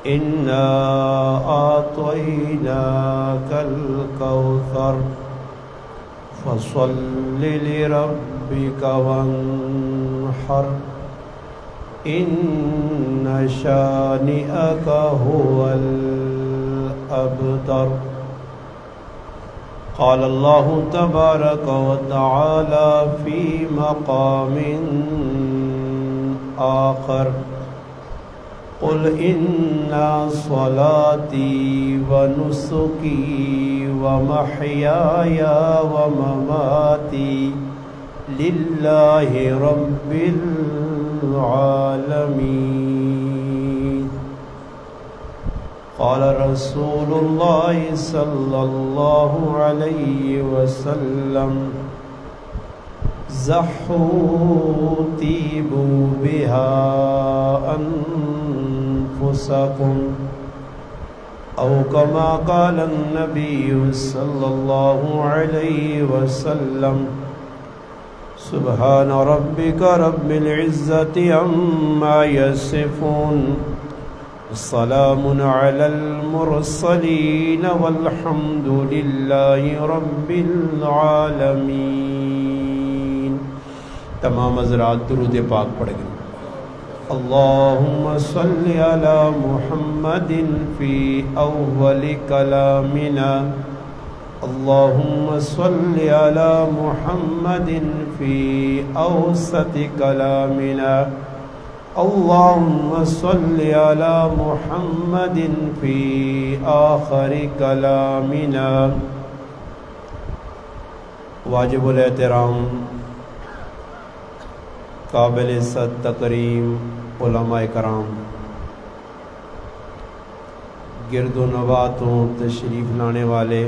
إنا أعطيناك الكوثر فصل لربك وانحر إن شانئك هو الأبتر. قال الله تبارك وتعالى في مقام آخر قل إن صلاتي ونسكي ومحياي ومماتي لله رب العالمين. قال رسول الله صلى الله عليه وسلم زحوا طيبوا بها أنفسكم أو كما قال النبي صلى الله عليه وسلم سبحان ربك رب العزة عما يصفون السلام على المرسلين والحمد لله رب العالمين. تمام حضرات درود پاک پڑھ گئے. اللهم صل على محمد في أول كلامنا اللهم صل على محمد في أوسط كلامنا اللهم صل على محمد في آخر كلامنا. واجب الاحترام قابل صد تکریم علماء کرام، گرد و نواتوں تشریف لانے والے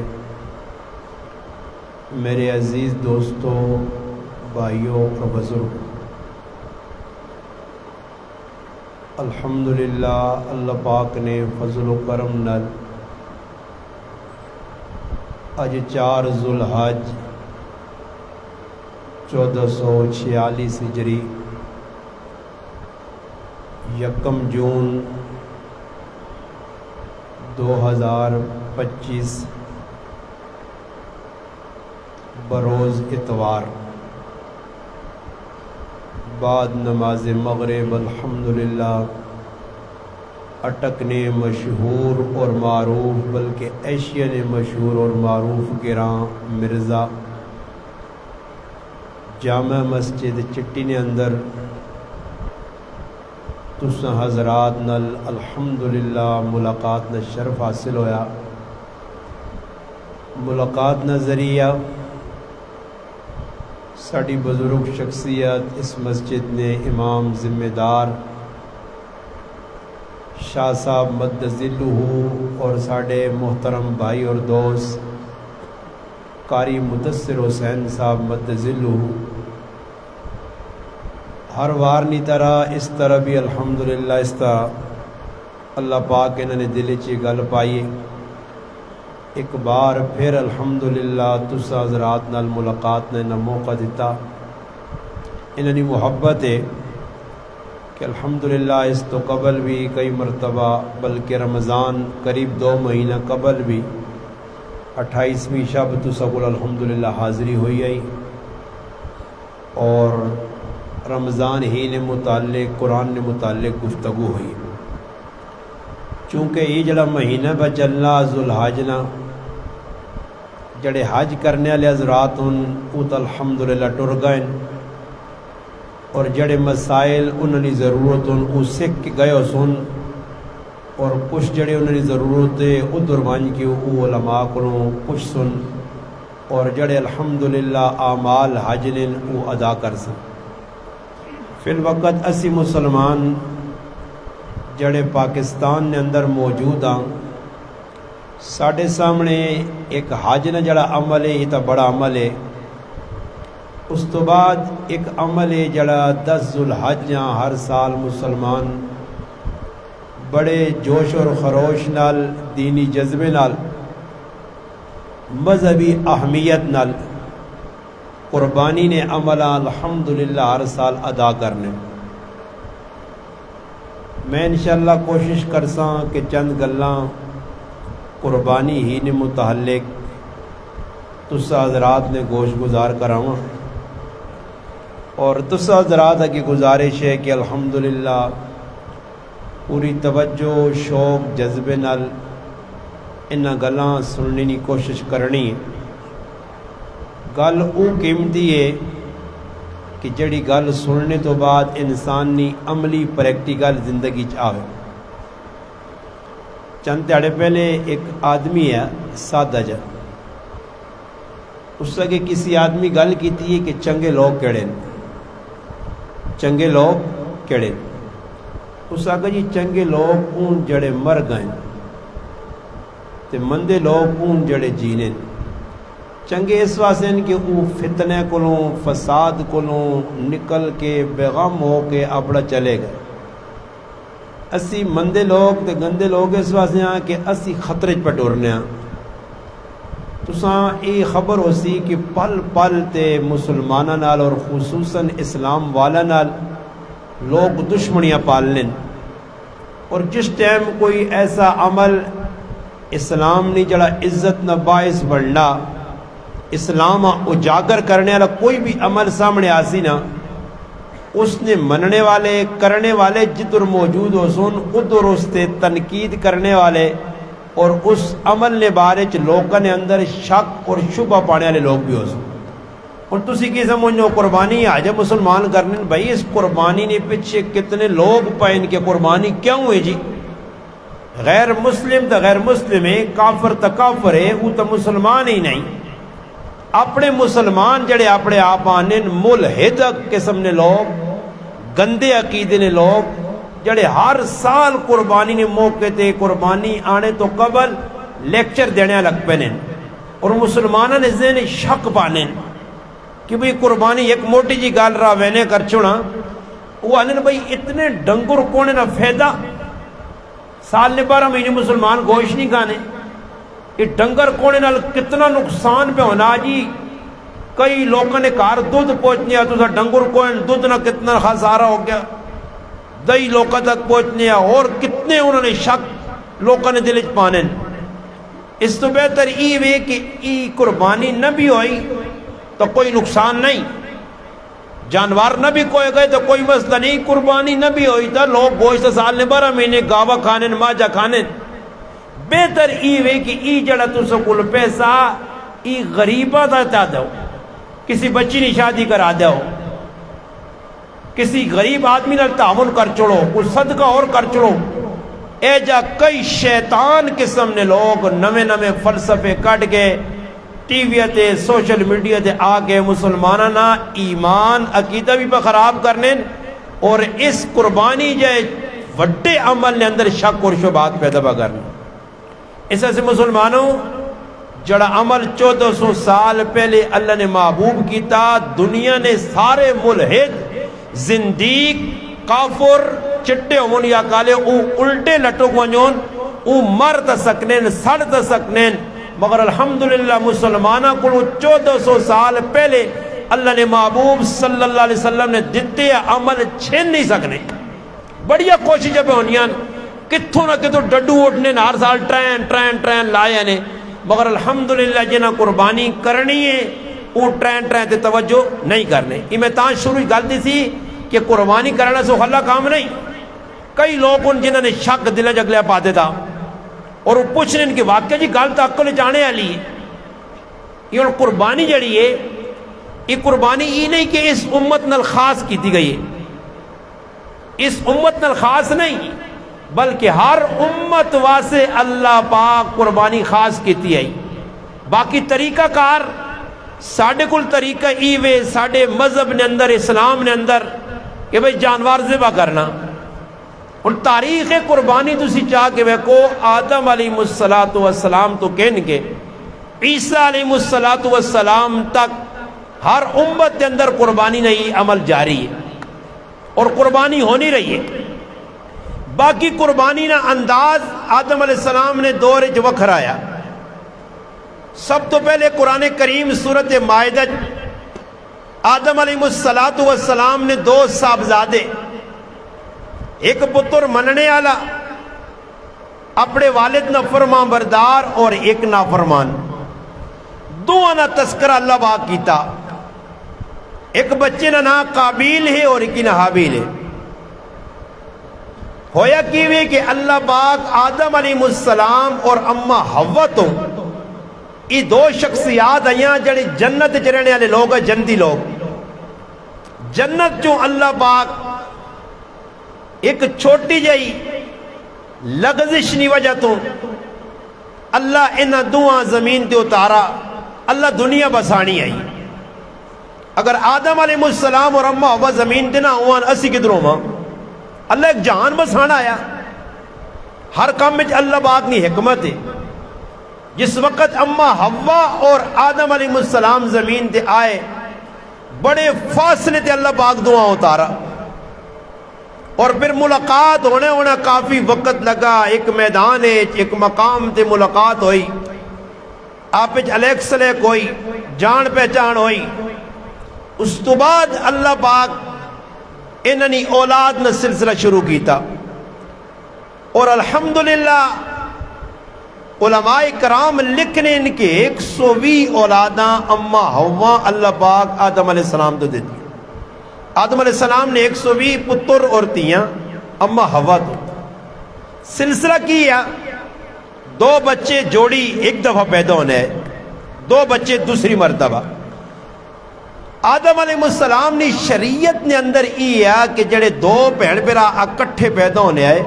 میرے عزیز دوستوں، بھائیوں اور بزرگ، الحمدللہ اللہ پاک نے فضل و کرم نال اج 4 ذوالحج 1446 ہجری 1 جون 2025 بروز اتوار بعد نماز مغرب الحمدللہ اٹک نے مشہور اور معروف بلکہ ایشیا نے مشہور اور معروف گراں مرزا جامع مسجد چٹی نے اندر تساں حضرات نال الحمدللہ ملاقات نہ شرف حاصل ہویا. ملاقات نہ ذریعہ ساڑی بزرگ شخصیت اس مسجد نے امام ذمہ دار شاہ صاحب مد ذلہ اور ساڑے محترم بھائی اور دوست قاری مدثر حسین صاحب مد ذلہ ہر وار نی طرح اس طرح بھی الحمدللہ اس طرح اللہ پاک انہوں نے دل چی گل پائی. ایک بار پھر الحمدللہ تسا حضرات نال ملاقات نے نہ موقع دیتا. انہوں نے محبت ہے کہ الحمدللہ اس تو قبل بھی کئی مرتبہ بلکہ رمضان قریب 2 مہینہ قبل بھی 28ویں شب تسا کو الحمدللہ حاضری ہوئی آئی اور رمضان ہی نے متعلق قرآن نے متعلق گفتگو ہوئی. چونکہ یہ جڑا مہینہ بچلنا ذوالحج نا جڑے حج کرنے والے حضرات ان وہ تو الحمدللہ ٹر گئے اور جڑے مسائل انہوں نے ضرورت ان وہ سکھ گئے سن اور کچھ جڑے انہوں نے ضرورت ہے ادھر ون کے وہ علماء کو کچھ سن اور جڑے الحمدللہ اعمال حج نے وہ ادا کر سن. فی الوقت اسی مسلمان جڑے پاکستان نے اندر موجود ہاں ساڑھے سامنے ایک حج نہ جڑا عمل ہے یہ تو بڑا عمل ہے. اس تو بعد ایک عمل ہے جڑا 10 ذوالحج ہر سال مسلمان بڑے جوش اور خروش نال دینی جذبے نال مذہبی اہمیت نال قربانی نے عملہ الحمدللہ ہر سال ادا کرنے. میں انشاءاللہ کوشش کرساں کہ چند گلاں قربانی ہی نے متعلق تسا حضرات نے گوش گزار کراواں، اور تسا حضرات کی گزارش ہے کہ الحمدللہ پوری توجہ شوق جذبے نال انہاں گلاں سننے کی کوشش کرنی ہے۔ گل او قیمتی ہے کہ جڑی گل سننے تو بعد انسانی عملی پریکٹیکل زندگی آوے۔ چند دیہڑے پہلے ایک آدمی ہے سادہ جا، اس سے کسی آدمی گل کیتی ہے کہ چنگے لوگ کیڑے ہیں، چنگے لوگ کیڑے ہیں۔ اس آگے جی چنگے لوگ اون جڑے مر گئے تے مندے لوگ اون جڑے جینے۔ چنگے اس واسطے کہ وہ فتنے کولوں فساد کولوں نکل کے بیغم ہو کے اپنا چلے گئے۔ اسی مندے لوگ تے گندے لوگ اس واسطے ہیں کہ اسی خطرے پہ ٹرنے ہیں۔ تساں یہ خبر ہو سی کہ پل پل تے مسلماناں نال اور خصوصاً اسلام والا نال لوگ دشمنیاں پال لیں، اور جس ٹائم کوئی ایسا عمل اسلام نے جڑا عزت نہ باعث بننا، اسلام اجاگر کرنے والا کوئی بھی عمل سامنے آسی نا، اس نے مننے والے کرنے والے جدر موجود ہو سن ادھر اس تے تنقید کرنے والے اور اس عمل نے بارے چ لوگوں نے اندر شک اور شبہ پانے والے لوگ بھی ہو سن۔ اور تسی کی سمجھو قربانی آج مسلمان کرنے بھائی اس قربانی نے پیچھے کتنے لوگ پائن کے قربانی کیوں ہوئی جی؟ غیر مسلم تا غیر مسلم ہے، کافر تا کافر ہے، وہ تا مسلمان ہی نہیں۔ اپنے مسلمان جڑے اپنے آپ آنے ملحد قسم نے لوگ، گندے عقیدے نے لوگ جڑے ہر سال قربانی نے موقع تے قربانی آنے تو قبل لیکچر دینے لگ پینے، اور مسلمانوں نے ذہن شک پانے کہ بھئی قربانی ایک موٹی جی گال رہا وینے کر چھوڑا، وہ آنے بھئی اتنے ڈنگر کونے نہ فیدہ، سال نے 12 مہینے مسلمان گوشت نہیں کھانے، یہ ڈنگر کونے نال کتنا نقصان پہ ہونا جی۔ کئی لوگوں نے کار دودھ پہنچنے تو سا ڈنگر کونے دودھ نہ کتنا خسارہ ہو گیا، دہی لوگوں تک پہنچنے اور کتنے انہوں نے شک لوگوں نے دل پانے۔ اس تو بہتر یہ وے کہ ای قربانی نہ بھی ہوئی تو کوئی نقصان نہیں، جانور نہ بھی کوئی گئے تو کوئی مسئلہ نہیں، قربانی نہ بھی ہوئی تو لوگ گوشت سال نے 12 مہینے گاوا کھانے ماجا کھانے۔ بہتر ای وے کہ ای جڑا تو سکول پیسہ ای غریبہ دا دو، کسی بچی نے شادی کرا دو، کسی غریب آدمی نال تعاون کر چھوڑو، کوئی صدقہ اور کر چھوڑو۔ اے جا کئی شیطان قسم نے لوگ نوے نوے فلسفے کٹ گئے ٹی وی تے سوشل میڈیا تے آگے مسلمانہ نا ایمان عقیدہ بھی پہ خراب کرنے، اور اس قربانی جائے وڈے عمل نے اندر شک اور شبہات پیدا کرنے۔ اس سے مسلمانوں جڑا عمل 1400 سال پہلے اللہ نے محبوب کیتا، دنیا نے سارے ملحد زندیق کافر چٹے ہون یا کالے او الٹے لٹو گونجون او مر تا سکنین سڑ تا سکنین، مگر الحمدللہ مسلمانہ کو 1400 سال پہلے اللہ نے محبوب صلی اللہ علیہ وسلم نے دیتے عمل چھین نہیں سکنے۔ بڑیا کوشش پہ ہونیاں کتھوں نہ کتھوں ڈڈو اٹھنے ہر سال ٹرین لائے نے، مگر الحمدللہ جنہ قربانی کرنی ہے وہ ٹرین تے توجہ نہیں کرنے۔ یہ میں تاں شروع گل دی سی کہ قربانی کرنا سو خلا کام نہیں۔ کئی لوگ ان جنہوں نے شک دل جگلیا پاتے تھا اور وہ پوچھنے ان کے واقعہ جی گل تو عقل جانے والی ہے۔ یہ قربانی جڑی ہے یہ قربانی یہ نہیں کہ اس امت نال خاص کیتی گئی ہے، اس امت نال خاص نہیں بلکہ ہر امت واسے اللہ پاک قربانی خاص کیتی ہے۔ باقی طریقہ کار ساڑھے کل طریقہ ایوے ساڑھے مذہب نے اندر اسلام نے اندر کہ بھئی جانوار ذبح کرنا، اور تاریخ قربانی تسی چاہ کے ویکو آدم علیہ السلام تو کہن کے عیسیٰ علیہ السلام تک ہر امت کے اندر قربانی نہیں عمل جاری ہے اور قربانی ہونی رہی ہے۔ باقی قربانی نہ انداز آدم علیہ السلام نے دور وکھرایا۔ سب تو پہلے قرآن کریم سورۃ مائدہ آدم علیہ السلام نے 2 صاحبزادے ایک پتر مننے والا اپنے والد نافرمان بردار اور ایک نافرمان، دونوں کا تذکرہ اللہ پاک کیتا۔ ایک بچے کا نام قابیل ہے اور ایک حابیل ہے۔ ہویا کیویں کہ اللہ پاک آدم علیہ السلام اور اما حوا تو یہ دو شخصیات آئیاں جڑے جنت رہنے والے لوگ ہیں، جنتی لوگ۔ جنت جو اللہ پاک ایک چھوٹی جئی لغزش نی وجہ تو اللہ انہاں دعا زمین تے اتارا، اللہ دنیا بسانی آئی۔ اگر آدم علیہ السلام اور اما حوا زمین تے نہ ہوان اسی کدھروں ماں، اللہ ایک جہان بسانا آیا۔ ہر کام میں اللہ پاک نی حکمت ہے۔ جس وقت اما حوا اور آدم علیہ السلام زمین تے آئے، بڑے فاصلے تے اللہ پاک دعا اتارا، اور پھر ملاقات ہونا کافی وقت لگا۔ ایک میدان ہے، ایک مقام تے ملاقات ہوئی، آپ علیک سلیک ہوئی، جان پہچان ہوئی۔ اس تو بعد اللہ پاک انہی اولاد نے سلسلہ شروع کیتا، اور الحمدللہ علماء کرام لکھنے ان کے 120 اولاداں اما حوا اللہ پاک آدم علیہ السلام تو دیتی۔ آدم علیہ السلام نے 120 پتر اور تیاں، اما حوا تو سلسلہ کیا۔ 2 بچے جوڑی ایک دفعہ پیدا ہونے ہے، 2 بچے دوسری مرتبہ۔ آدم علیہ السلام نے شریعت نے اندر یہ ہے کہ جڑے 2 بہن بھرا اکٹھے پیدا ہونے آئے،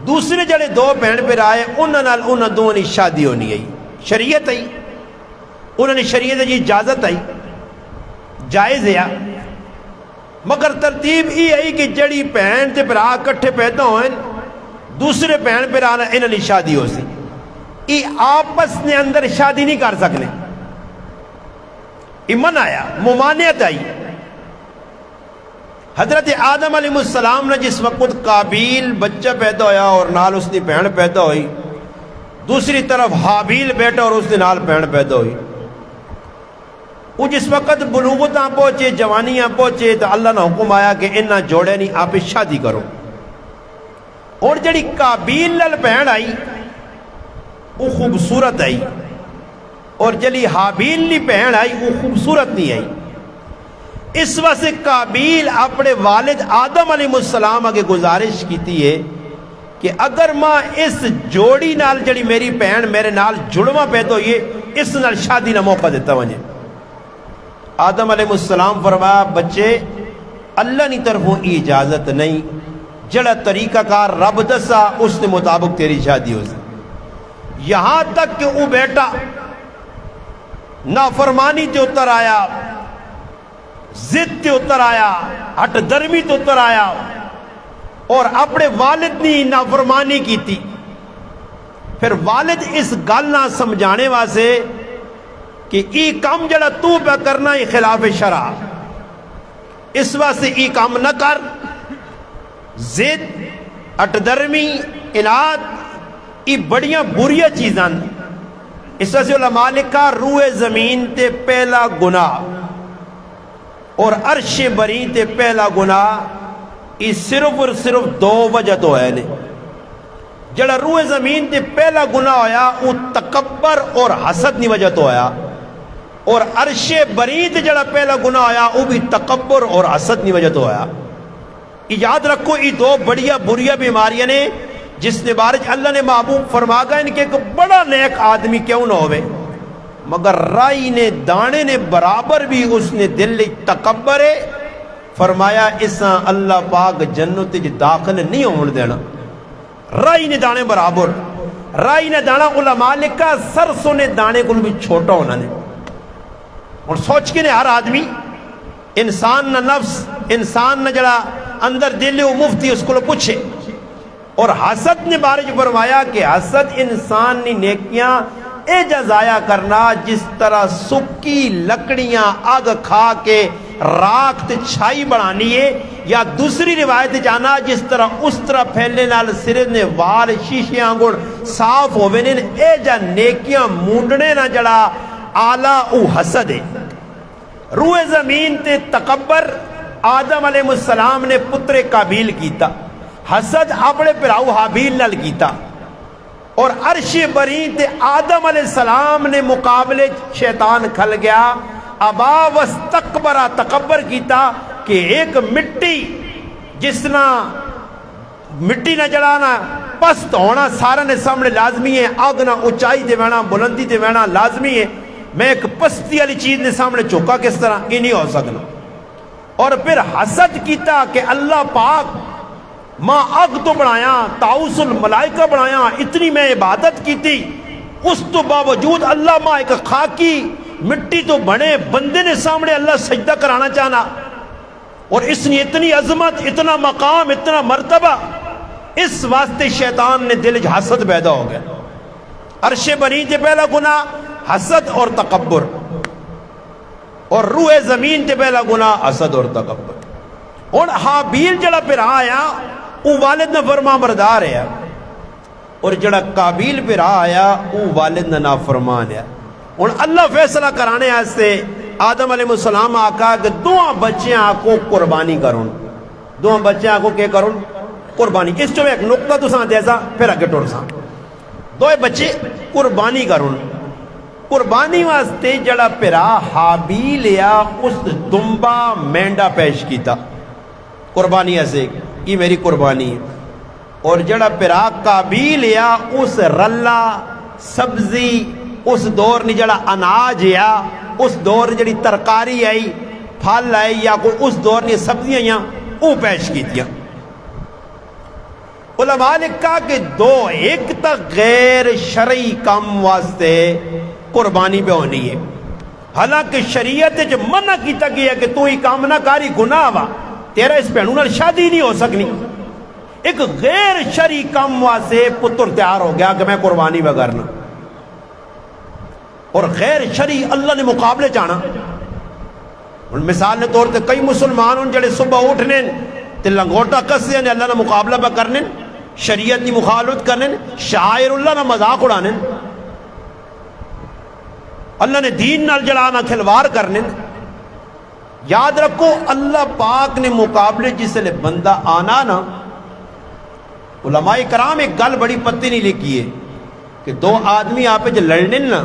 دوسرے جڑے 2 بہن بھرا آئے انہوں دونوں نے شادی ہونی آئی، شریعت آئی، انہوں نے شریعت جی اجازت آئی، جائز ہے۔ مگر ترتیب یہ آئی کہ جڑی بہن تے بھرا اکٹھے پیدا ہوئے، دوسرے بہن بھرا انہوں نے شادی ہو سی، یہ آپس نے اندر شادی نہیں کر سکنے، ایمان آیا، ممانعت آئی۔ حضرت آدم علیہ السلام نے جس وقت قابیل بچہ پیدا ہویا اور نال اس نے بہن پیدا ہوئی، دوسری طرف حابیل بیٹا اور اس نے نال بہن پیدا ہوئی۔ وہ جس وقت بلوغتاں پہنچے، جوانیاں پہنچے، تو اللہ نے حکم آیا کہ انہاں جوڑے نہیں آپ شادی کرو۔ اور جڑی قابیل لال بہن آئی وہ خوبصورت آئی، اور جلی حابیل لی بہن آئی وہ خوبصورت نہیں آئی۔ اس واسطے قابیل اپنے والد آدم علیہ السلام آگے گزارش کیتی ہے کہ اگر ماں اس جوڑی نال جڑی میری بہن میرے نال جڑواں پیدا ہوئی ہے، اس نال شادی نہ موقع دیتا ونجے۔ آدم علیہ السلام فرمایا بچے اللہ نی طرفوں اجازت نہیں، جڑا طریقہ کار رب دسا اس نے مطابق تیری شادی ہو سی۔ یہاں تک کہ وہ بیٹا نافرمانی تے اتر آیا، ضد تے اتر آیا، ہٹ درمی تے اتر آیا، اور اپنے والد نے نافرمانی کی تھی۔ پھر والد اس گل نہ سمجھانے واسے کہ ای کام جڑا تو پہ کرنا ہی خلاف شرع، اس واسطے ای کام نہ کر۔ ضد، ہٹ درمی، اناد، ای بڑیاں بریاں چیزاں۔ اس واسطے علماء لکھا روح زمین تے پہلا گناہ اور عرش بری تے پہلا گناہ، یہ صرف اور صرف 2 وجہ تو ہے نے۔ جڑا روح زمین تے پہلا گناہ ہویا وہ تکبر اور حسد نی وجہ تو ہویا، اور عرش بری تے جڑا پہلا گناہ ہویا وہ بھی تکبر اور حسد نی وجہ تو ہویا۔ یاد رکھو یہ 2 بڑیا بریاں بیماریاں نے جس نے بارج اللہ نے محبوب فرما گا ان کے ایک بڑا نیک آدمی کیوں نہ ہوئے، مگر رائی نے دانے نے برابر بھی اس نے دل تکبر ہے، فرمایا اساں اللہ پاک جنت داخل نہیں ہون دینا۔ رائی نے دانے برابر، رائی نے دانا علماء لکھا سرسوں نے دانے کو بھی چھوٹا ہونا نے۔ اور سوچ کے نے ہر آدمی انسان نہ نفس، انسان نہ جڑا اندر دل وہ مفتی اس کو پوچھے۔ اور حسد نے بارج فرمایا کہ حسد انسان نے نیکیاں اے جزایا کرنا جس طرح سکی لکڑیاں آگ کھا کے راکھ تے چھائی بڑھانی ہے، یا دوسری روایت جانا جس طرح اس طرح پھیلنے نال سرے نے وال شیشے آنگڑ صاف ہوئے نے، اے جا نیکیاں مونڈنے نہ جڑا آلہ او حسد ہے۔ روح زمین تے تکبر آدم علیہ السلام نے پتر قابیل کیتا، حسد اپنے پراؤ حابیل نال کیتا اور عرش بری تے آدم علیہ السلام نے مقابلے شیطان کھل گیا ابا واستکبرا تکبر کیتا کہ ایک مٹی جس نہ مٹی نہ جڑانا پست ہونا سارا نے سامنے لازمی ہے آگ نہ اونچائی تے وینا بلندی تے وینا لازمی ہے میں ایک پستی والی چیز نے سامنے چوکا کس طرح یہ نہیں ہو سکنا اور پھر حسد کیتا کہ اللہ پاک ماں اگ تو بنایا تاؤس الملائکہ بنایا اتنی میں عبادت کی تھی اس تو باوجود اللہ ماں ایک خاکی مٹی تو بنے بندے نے سامنے اللہ سجدہ کرانا چاہنا اور اس نے اتنی عظمت اتنا مقام اتنا مرتبہ اس واسطے شیطان نے دل حسد پیدا ہو گیا عرش بنی تے پہلا گناہ حسد اور تکبر اور روح زمین تے پہلا گناہ حسد اور تکبر اور حابیل جڑا پھر آیا وہ والد نہ فرما بردار ہے اور جڑا قابیل پھر آیا وہ والد نہ نافرمان ہے اور اللہ فیصلہ کرانے آستے آدم علیہ السلام آقا کہ دو بچیاں کو قربانی کرون دو بچیاں کو کیا کرون قربانی اس جو ایک نقطہ تو ساں دیسا پھر اگے ٹوڑ ساں دو بچے قربانی کرون قربانی واسطے جڑا پھرا حابیل یا اس دنبا مینڈا پیش کیتا قربانی ایسے یہ میری قربانی ہے اور جڑا پھرا قابیل یا اس رلا سبزی اس دور نے جڑا اناج یا اس دور نے جڑی ترکاری آئی پھل آئی یا کوئی اس دور نے سبزیاں یا وہ پیش کی دیا علماء نے کہا کہ دو ایک تک غیر شرعی کام واسطے قربانی پہ ہونی ہے حالانکہ شریعت جو منع کیتا گیا کہ تو ہی کام نہ کاری گناہ وا تیرا اس پہنوں نال شادی نہیں ہو سکنی ایک غیر شرعی کام واسطے پتر تیار ہو گیا کہ میں قربانی وگرنا اور غیر شرعی اللہ نے مقابلے چانا اور مثال نے طور تے کئی مسلمان ان جڑے صبح اٹھنے تے لنگوٹا کسے نے اللہ نے مقابلہ پہ کرنے شریعت نے مخالفت کرنے شاعر اللہ نے مذاق اڑانے اللہ نے دین نال جڑانا کھلوار کرنے یاد رکھو اللہ پاک نے مقابلے جس لئے بندہ آنا نا علماء کرام ایک گل بڑی پتی نہیں لکھی ہے کہ دو آدمی آپ جو لڑنے نا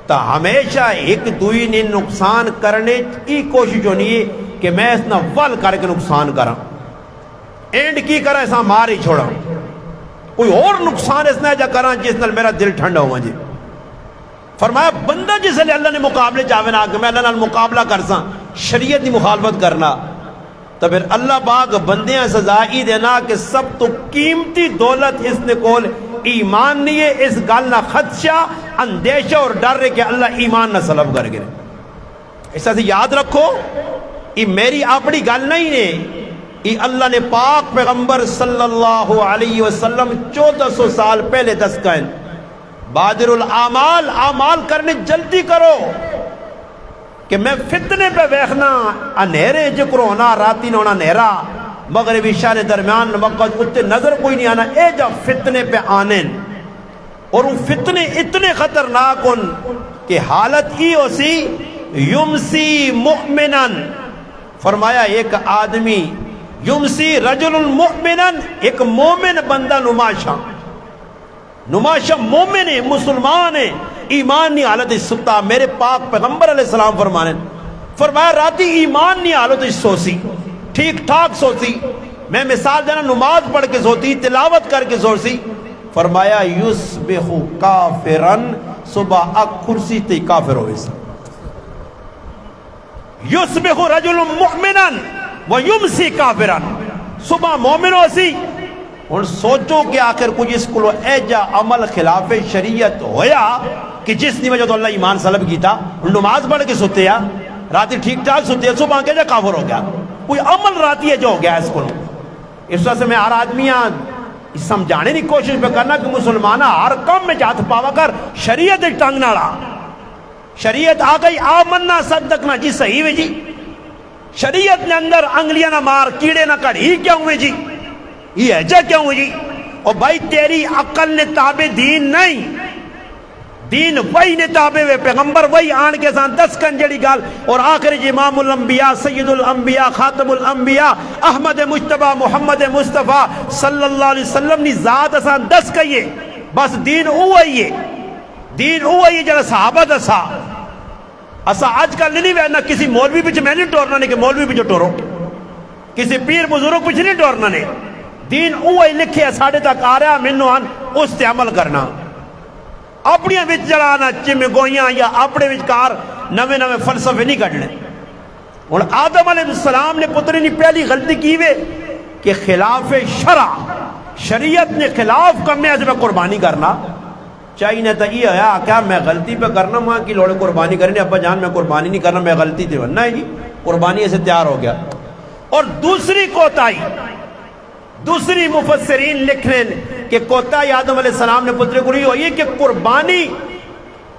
تا ہمیشہ ایک دوئی نے نقصان کرنے کی کوشش ہونی ہے کہ میں اس نا ول کر کے نقصان کرا اینڈ کی کرا ایسا مار ہی چھوڑا کوئی اور نقصان اس نے جا کرا جس نال میرا دل ٹھنڈا ہوا جی فرمایا بندہ جس لئے اللہ نے مقابلے چاہوے نا کہ میں اللہ نے مقابلہ کرسا شریعت کی مخالفت کرنا تو پھر اللہ پاک بندیاں سزائی دینا کہ سب تو قیمتی دولت اس نے کول ایمان نہیں ہے اس گل نہ خدشہ اندیشہ اور ڈر ہے کہ اللہ ایمان نہ سلب کر گرے ایسا سے یاد رکھو یہ میری اپنی گل نہیں ہے یہ اللہ نے پاک پیغمبر صلی اللہ علیہ وسلم 1400 سال پہلے دس کہیں بادر الاعمال اعمال کرنے جلدی کرو کہ میں فتنے پہ ویخنا انہیرے جکر ہونا راتی نہ ہونا نہرا مغربی شان درمیان وقت اتنے نظر کوئی نہیں آنا اے جا فتنے پہ آنے اور وہ فتنے اتنے خطرناک ان کہ حالت ہی ہو سی یمسی مؤمنن فرمایا ایک آدمی یمسی رجل مؤمنن ایک مومن بندہ نماشا مومن ہے مسلمان ہے ایمان نہیں حالت ستا میرے پاک پیغمبر علیہ السلام فرمایا راتی ایمان نہیں حالت سوسی ٹھیک ٹھاک سوسی میں مثال دینا نماز پڑھ کے سوتی تلاوت کر کے سوسی فرمایا یصبح کافرن صبح اک کرسی تے کافر ہوئے سا یصبح رجل مؤمنن ویمسی کافرن صبح مومن ہو سی اور سوچو کہ آخر کچھ اس کو ایجا عمل خلاف شریعت ہویا کہ جس نے وجہ تو اللہ ایمان سلب کی تھا نماز پڑھ کے سوتے یا راتی ٹھیک ٹھاک سوتے ہیں صبح کے جا کافر ہو گیا کوئی عمل راتی ہے جو ہو گیا اس کو اس وجہ سے میں ہر آدمیاں سمجھانے کی کوشش پہ کرنا کہ مسلمانہ ہر کام میں جات پاوا کر شریعت ایک ٹنگ نہ رہا شریعت آ گئی آمنا صدقنا جی صحیح ہے جی شریعت نے اندر انگلیاں نہ مار کیڑے نہ کڑ ہی کیا ہوئے جی یہ ایجا کیا ہوئی جی اور بھائی تیری عقل نے تابع دین نہیں دین وہی نے تابع ہوئے پیغمبر وہی آن کے ساتھ دس کن جڑی گال اور آخر امام الانبیاء سید الانبیاء خاتم الانبیاء احمد مجتبہ محمد مصطفیٰ صلی اللہ علیہ وسلم نی ذات اسان دس کئیے بس دین اوہی ہے دین اوہی ہے جڑا صحابہ دسا اسا آج کل نہیں وینا کسی مولوی پچھ میں نہیں ٹورنا نے کہ مولوی پچھ ٹورو کسی پیر بزرگ پچھ نہیں ٹورنا نے دین اوہی لکھے ساڑھے تک آ رہا منو آن اس تے عمل کرنا اپنی وچ جڑانا چمے گوئیاں یا اپنے وچ کار نوے نوے فلسفے نہیں کڑنے اور آدم علیہ السلام نے پتری نے پہلی غلطی کی ہوئے کہ خلاف شرع شریعت نے خلاف کمیں از میں قربانی کرنا چاہیے نہ تو یہ ہے کیا میں غلطی پہ کرنا ماں کی لوڑے قربانی کرنے ابا جان میں قربانی نہیں کرنا میں غلطی تھی ورنہ ہے جی قربانی ایسے تیار ہو گیا اور دوسری کوتاہی دوسری مفسرین لکھ رہے ہیں کہ کوتاہی آدم علیہ السلام نے پترے کو رہی ہوئی کہ قربانی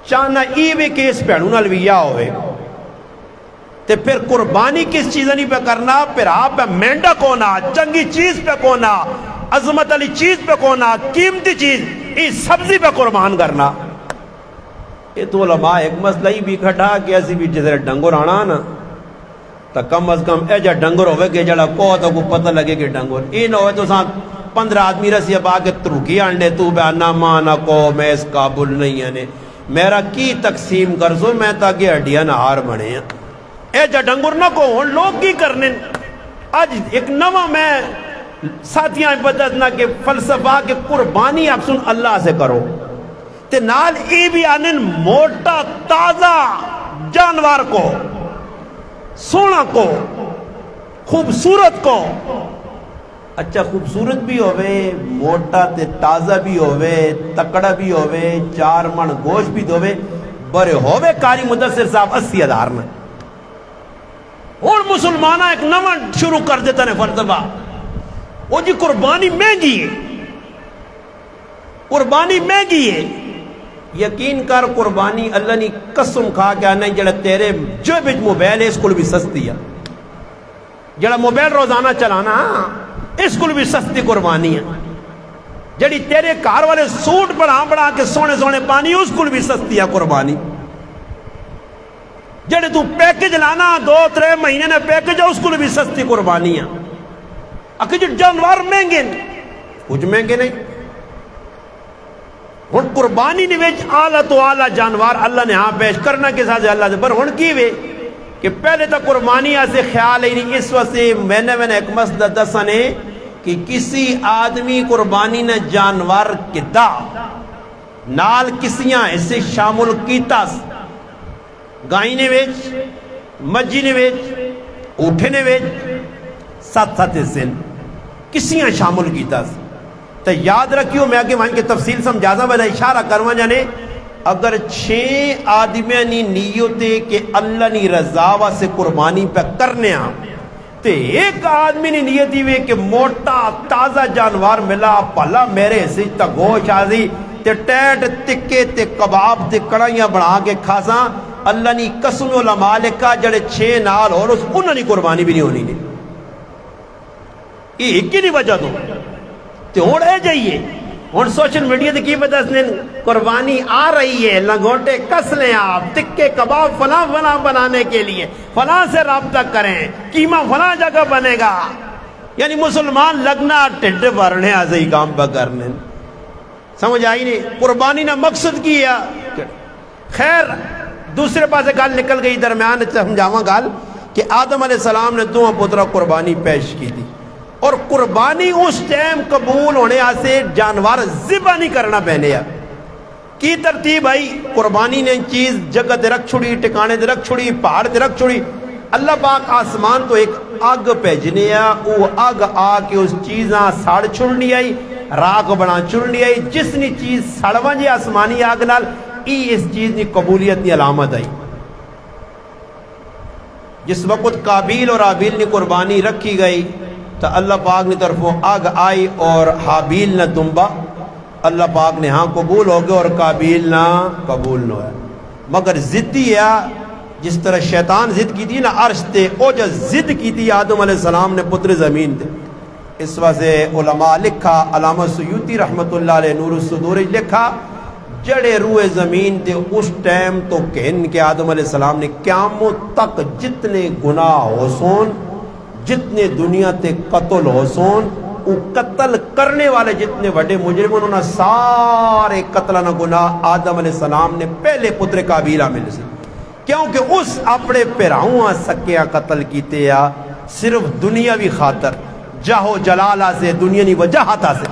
چاہنا ایوے کیس پہنوں نہ لویا ہوئے تے پھر قربانی کس چیز نہیں پہ کرنا پھر آپ پہ مینڈا کونا چنگی چیز پہ کونا عظمت علی چیز پہ کونا قیمتی چیز اس سبزی پہ قربان کرنا یہ تو علماء ایک مسئلہ ہی بھی کھٹا کہ ایسی بھی جیسے ڈنگر آنا نا تو کم از کم اے جا ڈنگر ہوئے کہ جڑا کو تو کو پتہ لگے کہ ڈنگر این ہوئے تو ساتھ 15 آدمی رسی اب آگے ترکی آنڈے تو بے نہ مانا کو میں اس قابل نہیں ہے میرا کی تقسیم کر سو میں تاکہ ہڈیاں نہ ہار بنے ہیں اے جا ڈنگر نہ کو ہون لوگ کی کرنے آج ایک نوہ میں ساتھیاں بدتنا کہ فلسفہ کہ قربانی آپ سن اللہ سے کرو تے نال ای بھی آنن موٹا تازہ جانوار کو سونا کو خوبصورت کو اچھا خوبصورت بھی ہوئے موٹا تے تازہ بھی ہوئے تکڑا بھی ہوئے 4 من گوشت بھی ہوئے برے ہوئے کاری مدثر صاحب 80,000 میں اور مسلمانہ ایک نواں شروع کر دیتا نے فلسفہ وہ جی قربانی مہنگی ہے قربانی مہنگی ہے یقین کر قربانی اللہ نے قسم کھا کہ نہیں جڑا تیرے جو بچ موبائل ہے اس کو بھی سستی ہے جڑا موبائل روزانہ چلانا اس کو بھی سستی قربانی ہے جڑی تیرے کار والے سوٹ بڑھا کے سونے سونے پانی اس کو بھی سستی ہے قربانی جڑے تو پیکج لانا 2-3 مہینے نے پیکج ہے اس کو بھی سستی قربانی ہے اکھے جو جانوار مہنگے کچھ مہنگے نہیں ہن قربانی نے وچ اعلیٰ تو اعلیٰ جانوار اللہ نے ہاں پیش کرنا کے ساتھ اللہ سے پر ہن کی وے کہ پہلے تک قربانی سے خیال ہی نہیں اس وقت سے میں نے ایک مسئلہ دسانے کہ کسی آدمی قربانی نے جانور کتا نال کسیاں اسے شامل کیتا گائیں نے وچ مجھی نے وچ اٹھے نے وچ 7 سن کسیاں شامل کیتا تو یاد رکھیو میں آگے وہاں کی تفصیل سمجھازہ میں اشارہ کروا جانے اگر 6 آدمیاں نی نیوتے کہ اللہ نی رضاوہ سے قربانی پہ کرنے آم تے ایک آدمی نی نیتی ہوئے کہ موٹا تازہ جانوار ملا پلا میرے سے تا گوش آزی تے ٹیٹ تکے تے کباب تے کڑائیاں بڑھا کے کھاساں اللہ نی قسم علماء لکھا جڑے 6 نال اور اس انہوں نے قربانی بھی نہیں ہونی نہیں یہ ایک ہی نہیں وجہ دو تے ہوڑ اے جائیے ہون سوشل میڈیا تے کی وجہ سے قربانی آ رہی ہے لنگوٹے کس لیں آپ تکے کباب فلاں فلاں بنانے کے لیے فلاں سے رابطہ کریں قیمہ فلاں جگہ بنے گا یعنی مسلمان لگنا ٹھڈ بھرنے آزئی کام پہ کرنے سمجھ آئی نہیں قربانی نہ مقصد کیا خیر دوسرے پاسے گال نکل گئی درمیان سمجھاواں گال کہ آدم علیہ السلام نے 2 پترہ قربانی پیش کی تھی اور قربانی اس ٹائم قبول ہونے آسے جانوار ذبح نہیں کرنا پہنے کی ترتیب آئی قربانی نے چیز جگہ تے رکھ چھڑی ٹکانے تے رکھ چھڑی پہاڑ تے رکھ چھڑی اللہ پاک آسمان تو ایک آگ پیجنے وہ آگ آ کے اس چیزاں ساڑ چھڑنی آئی راک بنا چھڑنی آئی جس نے چیز سڑواں جی آسمانی آگ نال اس چیز نے قبولیت نے علامت آئی جس وقت قابیل اور حابیل نے قربانی رکھی گئی تو اللہ پاک نے طرفوں آگ آئی اور حابیل نہ دنبا اللہ پاک نے ہاں قبول ہو گئے اور قابیل نہ قبول نہ ہوا مگر ضدی ہے جس طرح شیطان ضد کی تھی نا عرش تے او جو ضد کی تھی آدم علیہ السلام نے پتر زمین تے اس وجہ سے علماء لکھا علامہ سیوطی رحمت اللہ علیہ نور الصدور لکھا جڑے روئے زمین تے اس ٹائم تو کہن کہ آدم علیہ السلام نے قیامت تک جتنے گناہ ہو سون، جتنے دنیا تے قتل ہو سون، وہ قتل کرنے والے جتنے بڑے مجرم انہوں نے سارے قتلانہ گناہ آدم علیہ السلام نے پہلے پتر قابیل عامل سے، کیونکہ اس اپنے پیراؤں سکیاں قتل کیتے یا صرف دنیاوی خاطر جاہو جلالہ سے دنیاوی وجاہتہ سے.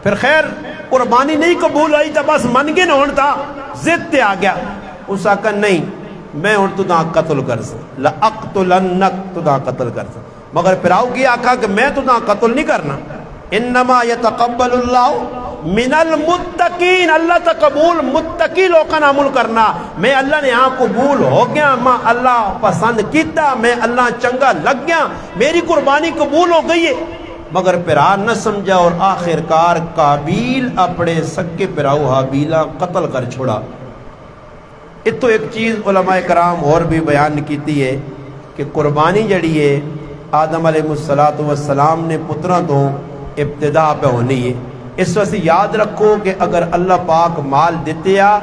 پھر خیر قربانی نہیں قبول آئی تو بس من گئے نہ ہوتا ضد تے آ گیا. اس آقا نہیں میں ہوں تو قتل کر سا لَأَقْتُلَنَّكَ تو قتل کر سا، مگر پھر آؤ کی آقا کہ میں تو قتل نہیں کرنا. انما یتقبل اللہ من المتقین، اللہ تا قبول متقی لوگاں عمل کرنا. میں اللہ نے یہاں قبول ہو گیا، میں اللہ پسند کیتا، میں اللہ چنگا لگ گیا، میری قربانی قبول ہو گئی ہے. مگر پھرا نہ سمجھا اور آخرکار قابیل اپنے سکے پھراؤ حابیلہ قتل کر چھوڑا. اتو ایک چیز علماء کرام اور بھی بیان کیتی ہے کہ قربانی جڑی ہے آدم علیہ السلام نے پتروں تو ابتدا پہ ہونی ہے. اس وقت یاد رکھو کہ اگر اللہ پاک مال دیتے آ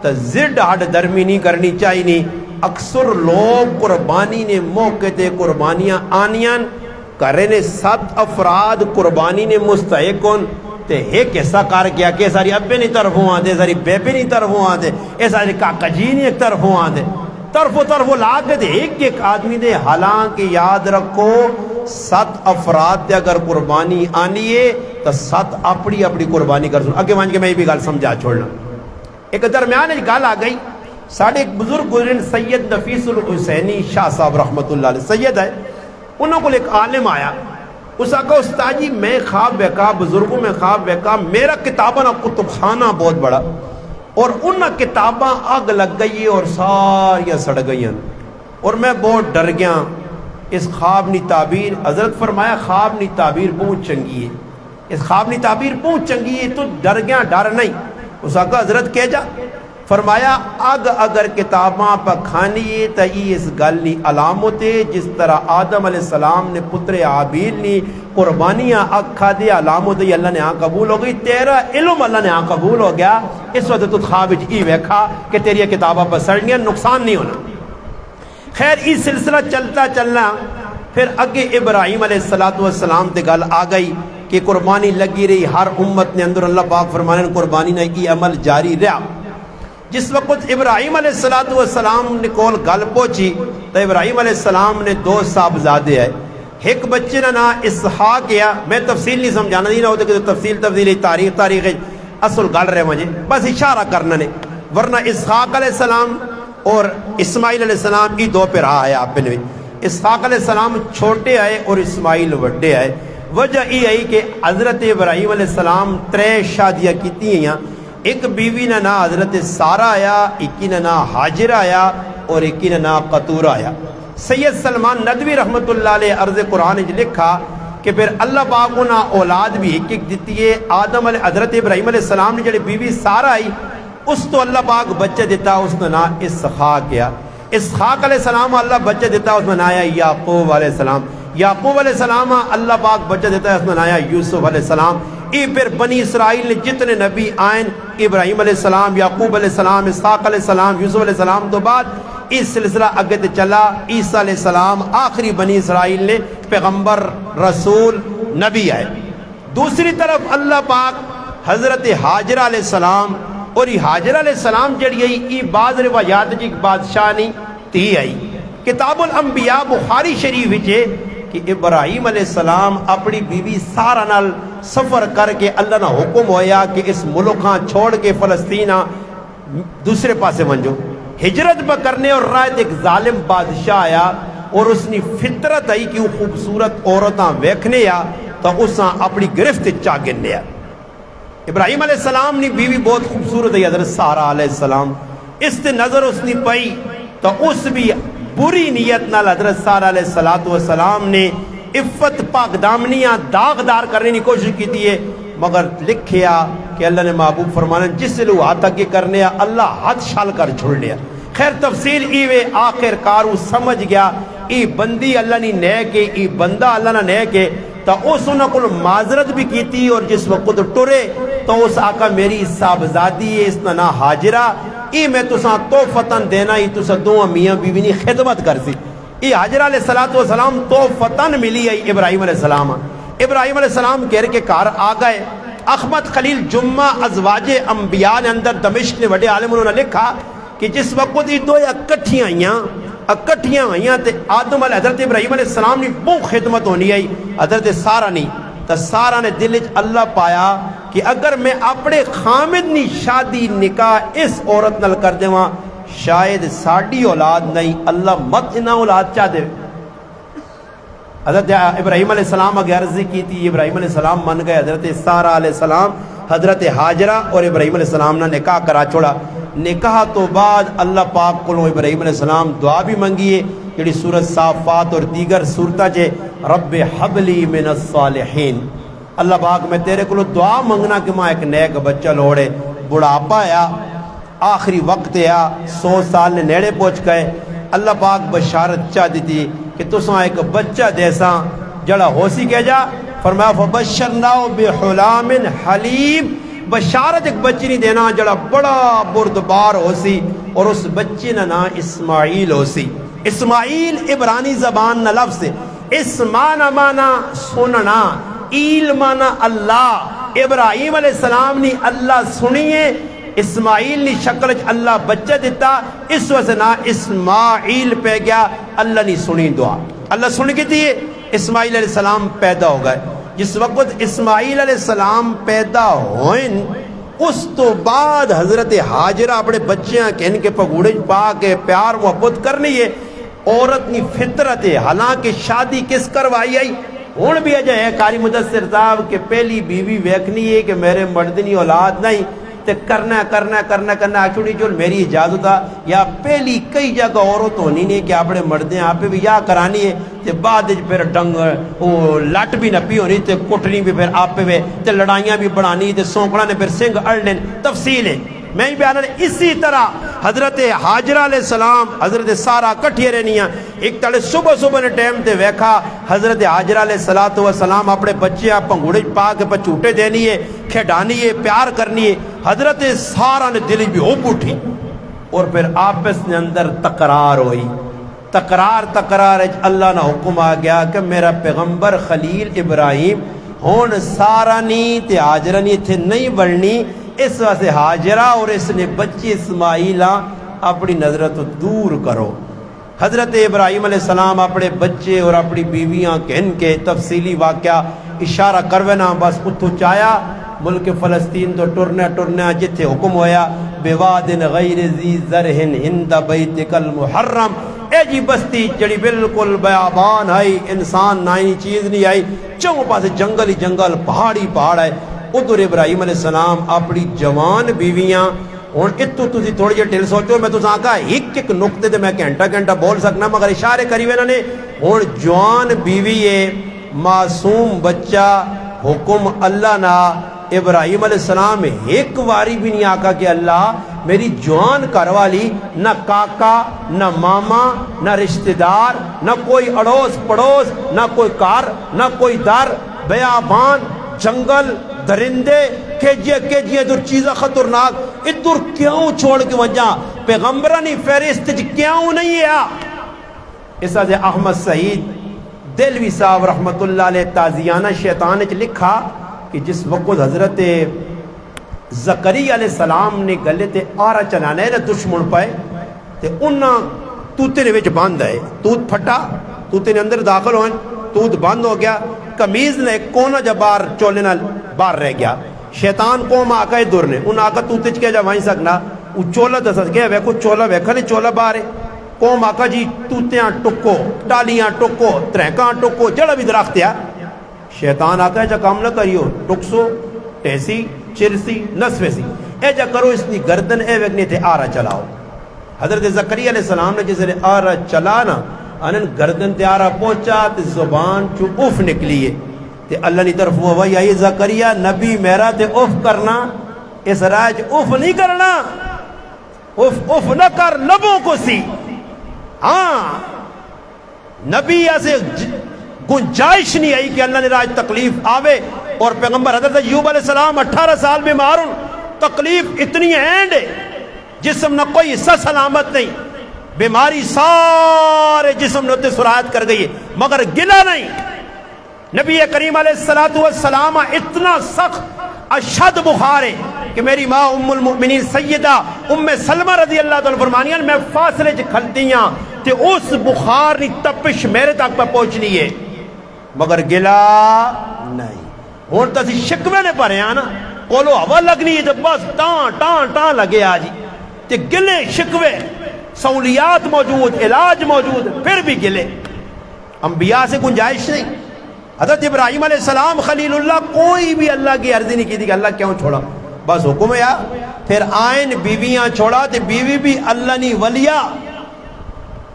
تو زد ہڈ درمی نہیں کرنی چاہیے. نہیں اکثر لوگ قربانی نے موقع تے قربانیاں آنیاں کرے نے 7 افراد قربانی نے مستحق ہون تے ایک ایسا کار کیا کہ ساری ابے نہیں طرفوں آتے، ساری بیبے نہیں طرفوں آتے، اے ساری کاکا جی نہیں ایک طرفوں آتے، طرفوں لا کے دے ایک آدمی دے. حالانکہ یاد رکھو 7 افراد تے اگر قربانی آنی ہے تو 7 اپنی اپنی قربانی کر سن. اگے مان کے میں یہ بھی گل سمجھا چھوڑنا. ایک درمیان ایک گل آ گئی، ساڑھے ایک بزرگ گزرن سید نفیس الحسینی شاہ صاحب رحمۃ اللہ علیہ سید ہے، انہوں کو ایک عالم آیا، اس آقا استاد جی میں خواب بیکا، بزرگوں میں خواب بیکا، میرا کتاباں کتب خانہ بہت بڑا اور ان کتاباں آگ لگ گئی اور ساریاں سڑ گئی اور میں بہت ڈر گیا. اس خواب نی تعبیر حضرت فرمایا خواب نی تعبیر بہت چنگی ہے، اس خواب نی تعبیر بہت چنگی ہے، تو ڈر گیا ڈر نہیں. اس آقا حضرت کہہ جا، فرمایا اگ اگر کتاباں پہ کھانی ہے تو یہ اس گل نی علامت ہے جس طرح آدم علیہ السلام نے پتر حابیل نی قربانیاں اگ کھا دے علامت ہے اللہ نے ہاں قبول ہو گئی. تیرا علم اللہ نے ہاں قبول ہو گیا. اس وقت تو خواب ای ویکھا کہ تیری کتاباں پہ سڑنیاں نقصان نہیں ہونا. خیر یہ سلسلہ چلتا چلنا پھر اگے ابراہیم علیہ السلام تے گل آ گئی کہ قربانی لگی رہی، ہر امت نے اندر اللہ پاک فرمانے قربانی نے یہ عمل جاری رہا. جس وقت ابراہیم علیہ السلام نے کول گل پہنچی تو ابراہیم علیہ السلام نے 2 صاحبزادے آئے. ایک بچے کا نام اسحاق ہے، میں تفصیل نہیں سمجھانا نہیں نہ ہوتے کہ تفصیل تاریخ اصل گل رہے مجھے بس اشارہ کرنا نے. ورنہ اسحاق علیہ السلام اور اسماعیل علیہ السلام یہ 2 پھرا آئے. آپ نے اسحاق علیہ السلام چھوٹے آئے اور اسماعیل وڈے آئے. وجہ یہ آئی کہ حضرت ابراہیم علیہ السلام 3 شادیاں کیتی ہیں. ایک بیوی نا نا حضرت سارہ آیا، ایک نا نا حاجر آیا اور ایک نا نا قطور آیا. سید سلمان ندوی رحمت اللہ علیہ عرض قرآن لکھا کہ پھر اللہ پاک نے اولاد بھی ایک دیتی ہے. آدم علیہ حضرت ابراہیم علیہ السلام نے جڑی بیوی سارہ آئی اس تو اللہ پاک بچہ دیتا، اس نے نا اسحاق کیا. اسحاق علیہ السلام اللہ بچہ دیتا، اس میں نایا یعقوب علیہ السلام. یعقوب علیہ السلام اللہ پاک بچہ دیتا ہے، اس میں نایا یوسف علیہ السلام. یہ پھر بنی اسرائیل نے جتنے نبی آئین ابراہیم علیہ السلام، یعقوب علیہ السلام، اسحاق علیہ السلام، یوسف علیہ السلام تو بعد اس سلسلہ اگے چلا. عیسیٰ علیہ السلام آخری بنی اسرائیل نے پیغمبر رسول نبی آئے. دوسری طرف اللہ پاک حضرت حاجر علیہ السلام اور یہ حاجر علیہ السلام جڑی آئی یہ بعض روایات جی بادشاہ نہیں تھی آئی. کتاب الانبیاء بخاری شریف وچے کہ ابراہیم علیہ السلام اپنی بیوی سارہ نال سفر کر کے اللہ نے حکم ہویا کہ اس ملکاں چھوڑ کے فلسطین دوسرے پاسے منجو ہجرت پہ کرنے. اور رائت ایک ظالم بادشاہ آیا اور اس نے فطرت آئی کہ وہ خوبصورت عورتاں ویکھنے یا تو اس اپنی گرفت چاہ گنے یا. ابراہیم علیہ السلام نے بیوی بہت خوبصورت ہے حضرت سارہ علیہ السلام. اس تے نظر اس نے پئی تو اس بھی بری نیت نال حضرت سارہ علیہ السلام نے عفت پاک دامنیاں داغدار کرنے کی کوشش کی تھی. مگر لکھیا کہ اللہ نے محبوب فرمانا جس لو ہاتھ اگے کرنے اللہ ہاتھ شال کر چھوڑ لیا. خیر تفصیل ایوے آخر کار وہ سمجھ گیا ای بندی اللہ نے نہ کے ای بندہ اللہ نے نہ کے تو اس انہوں کو معذرت بھی کی تھی، اور جس وقت ٹرے تو اس آقا میری صاحبزادی ہے اس نا حاجرہ ای میں تساں توفتن دینا ہی تساں دو میاں بیوی نی خدمت کر سی. ای حاجرہ علیہ السلام توفتن ملی ہے ابراہیم علیہ السلام. ابراہیم علیہ السلام کہہ کے کار آ گئے. احمد خلیل جمعہ ازواج انبیاء نے اندر دمشق نے بڑے عالم انہوں نے لکھا کہ جس وقت یہ دو اکٹھیاں آئیاں تے آدم علیہ حضرت ابراہیم علیہ السلام نے بہت خدمت ہونی آئی حضرت سارہ نہیں تو سارہ نے دل اللہ پایا کہ اگر میں اپنے خامد نی شادی نکاح اس عورت نل کر دے وہاں شاید ساڑی اولاد نہیں، اللہ مت انہا اولاد چاہ دے. حضرت ابراہیم علیہ السلام اگر عرضی کی تھی، ابراہیم علیہ السلام من گئے. حضرت سارہ علیہ السلام حضرت حاجرہ اور ابراہیم علیہ السلام نے نکاح کرا چھوڑا. نکاح تو بعد اللہ پاک کو ابراہیم علیہ السلام دعا بھی منگیے جڑی سورۃ صافات اور دیگر سورتاں چے رب حبلی من الصالحین. اللہ پاک میں تیرے کو دعا منگنا کہ ماں ایک نیک بچہ لوڑے. بڑھاپا آیا، آخری وقت آیا، 100 سال نے نیڑے پہنچ گئے. اللہ پاک بشارت چاہ دیتی کہ تساں ایک بچہ دیسا جڑا ہو سی کہہ جا. فرمایا فبشرناہ بحلام حلیم، بشارت ایک بچی نہیں دینا جڑا بڑا بردبار ہو سی، اور اس بچے نا نا اسماعیل ہو سی. اسماعیل عبرانی زبان نا لفظ ہے. اسمانا مانا سننا، ایل مانا اللہ. ابراہیم علیہ السلام نے اللہ سنیے، اسماعیل نے شکل اللہ بچہ دیتا، اس وجہ سے نا اسماعیل پہ گیا. اللہ نے سنی دعا، اللہ سن کے دیئے اسماعیل علیہ السلام پیدا ہو گئے. جس وقت اسماعیل علیہ السلام پیدا ہوئیں اس تو بعد حضرت حاجرہ اپنے بچیاں کہ ان کے پگوڑے پا کے پیار محبت کرنی ہے. عورت نی فطرت ہے، حالانکہ شادی کس کروائی آئی ہون بھی اجے ہے قاری مدثر صاحب کہ پہلی بیوی ویکھنی ہے کہ میرے مردنی اولاد نہیں تے کرنا چھوڑی جو میری اجازت ہے. یا پہلی کئی جگہ عورت ہونی نہیں کہ اپنے مردیں آپ بھی یا کرانی ہے تے بعد پھر ڈنگ وہ لٹ بھی نہ پی ہونی تے کٹنی بھی پھر آپ پہ تے لڑائیاں بھی بڑھانی تے سونکڑا نے پھر سنگ اڑنے. تفصیل ہے میں ہی بیان. اسی طرح حضرت حاجرہ علیہ السلام حضرت سارہ کٹھیے رہنیاں. ایک تڑے صبح نے ٹائم تے ویکھا حضرت حاجرہ علیہ السلام اپنے بچے پنگوڑے پا کے پچوٹے دینی ہے، کھیڈانی ہے، پیار کرنی ہے. حضرت سارہ نے دل بھی اوپ اٹھی اور پھر آپس نے اندر تقرار ہوئی. تقرار اللہ نے حکم آ گیا کہ میرا پیغمبر خلیل ابراہیم ہون سارہ نہیں تے حاجرہ نہیں تھے نہیں بڑھنی. اس واسطے حاجرہ اور اس نے بچی اسماعیلہ اپنی نظر تو دور کرو. حضرت ابراہیم علیہ السلام اپنے بچے اور اپنی بیویاں کہن کے تفصیلی واقعہ اشارہ کروینا بس اتھو چایا. ملک فلسطین تو ٹرنا جتھے حکم ہویا بواد غیر ذی زرہن ہند بیتک المحرم. اے جی بستی جڑی بالکل بیابان آئی، انسان نائی چیز نہیں آئی، چوں پاس جنگل ہی جنگل، پہاڑی پہاڑ ہے. ادھر ابراہیم علیہ السلام اپنی جوان بیویاں ہوں اتو تھی تھوڑی جی ٹل سوچو. میں تو آکا ایک نقطے تے میں گھنٹہ بول سکنا مگر اشارے کری وے نے. ہوں جوان بیوی ہے، معصوم بچہ، حکم اللہ نا. ابراہیم علیہ السلام ایک واری بھی نہیں آکا کہ اللہ میری جوان گھر والی نہ کاکا نہ ماما نہ رشتہ دار نہ کوئی اڑوس پڑوس نہ کوئی کار نہ کوئی در، بیابان جنگل درندے کیجیے در چیزیں خطرناک ادھر کیوں چھوڑ کے وجہ پیغمبرانی فہرست کیوں نہیں ہے. اس وجہ احمد سعید دلوی صاحب رحمت اللہ علیہ تازیانہ شیطان نے لکھا کہ جس وقت حضرت زکریا علیہ السلام نے گلے تے آرا چلانے نے دشمن پائے تے انہاں توتے نے وچ بند ہے، توت پھٹا، توتے نے اندر داخل ہوئے، توت بند ہو گیا، کمیز نے کونا جا بار چولے نہ بار رہ گیا. شیطان قوم آقا دور نے ان آقا توتے چکے جا وائیں سکنا وہ چولا دسس گیا ویکو چولا ویکھا نہیں چولا بارے قوم آقا جی توتیاں ٹکو ٹالیاں ٹکو ترہکاں ٹکو جڑا بھی درخت ہے. شیطان آقا ہے جا کام نہ کریو ٹکسو ٹیسی چرسی نصفے سی اے جا کرو اس کی گردن اے ویکنے تھے آرہ چلاؤ. حضرت زکریا علیہ السلام نے جسے آرہ چلانا انن گردن تے آرہ پہنچا تے زبان چو اف نکلیے تے اللہ نے طرف ہوا بھائی آئی زکریا نبی میرا تے اف کرنا اس راج اف نہیں کرنا اف نہ کر لبوں کو سی. ہاں نبی ایسے گنجائش نہیں آئی کہ اللہ نے راج تکلیف آوے. اور پیغمبر حضرت ایوب علیہ السلام 18 سال بیمار ہوں, تکلیف اتنی اینڈ ہے, جسم نہ کوئی حصہ سلامت نہیں, بیماری سارے جسم نے سرایت کر گئی ہے, مگر گلا نہیں. نبی کریم علیہ السلام اتنا سخت اشد بخار ہے کہ میری ماں ام المؤمنین سیدہ ام سلمہ رضی اللہ عنہ فرمانیاں میں فاصلے چ کھلتیاں تے اس بخار نی تپش میرے تک پہ پہنچنی ہے, مگر گلا نہیں. ہوں تو اسی شکوے نے پڑے ہیں نا, کولو ہوا لگنی ہے تو بس ٹان ٹان ٹان لگے آ جی, تے گلے شکوے, سہولیات موجود, علاج موجود, پھر بھی گلے. انبیاء سے گنجائش نہیں. حضرت ابراہیم علیہ السلام خلیل اللہ, کوئی بھی اللہ کی عرضی نہیں کی تھی کہ اللہ کیوں چھوڑا, بس حکم ہے. پھر آئین بیویاں چھوڑا تے بیوی بھی اللہ نہیں ولیا.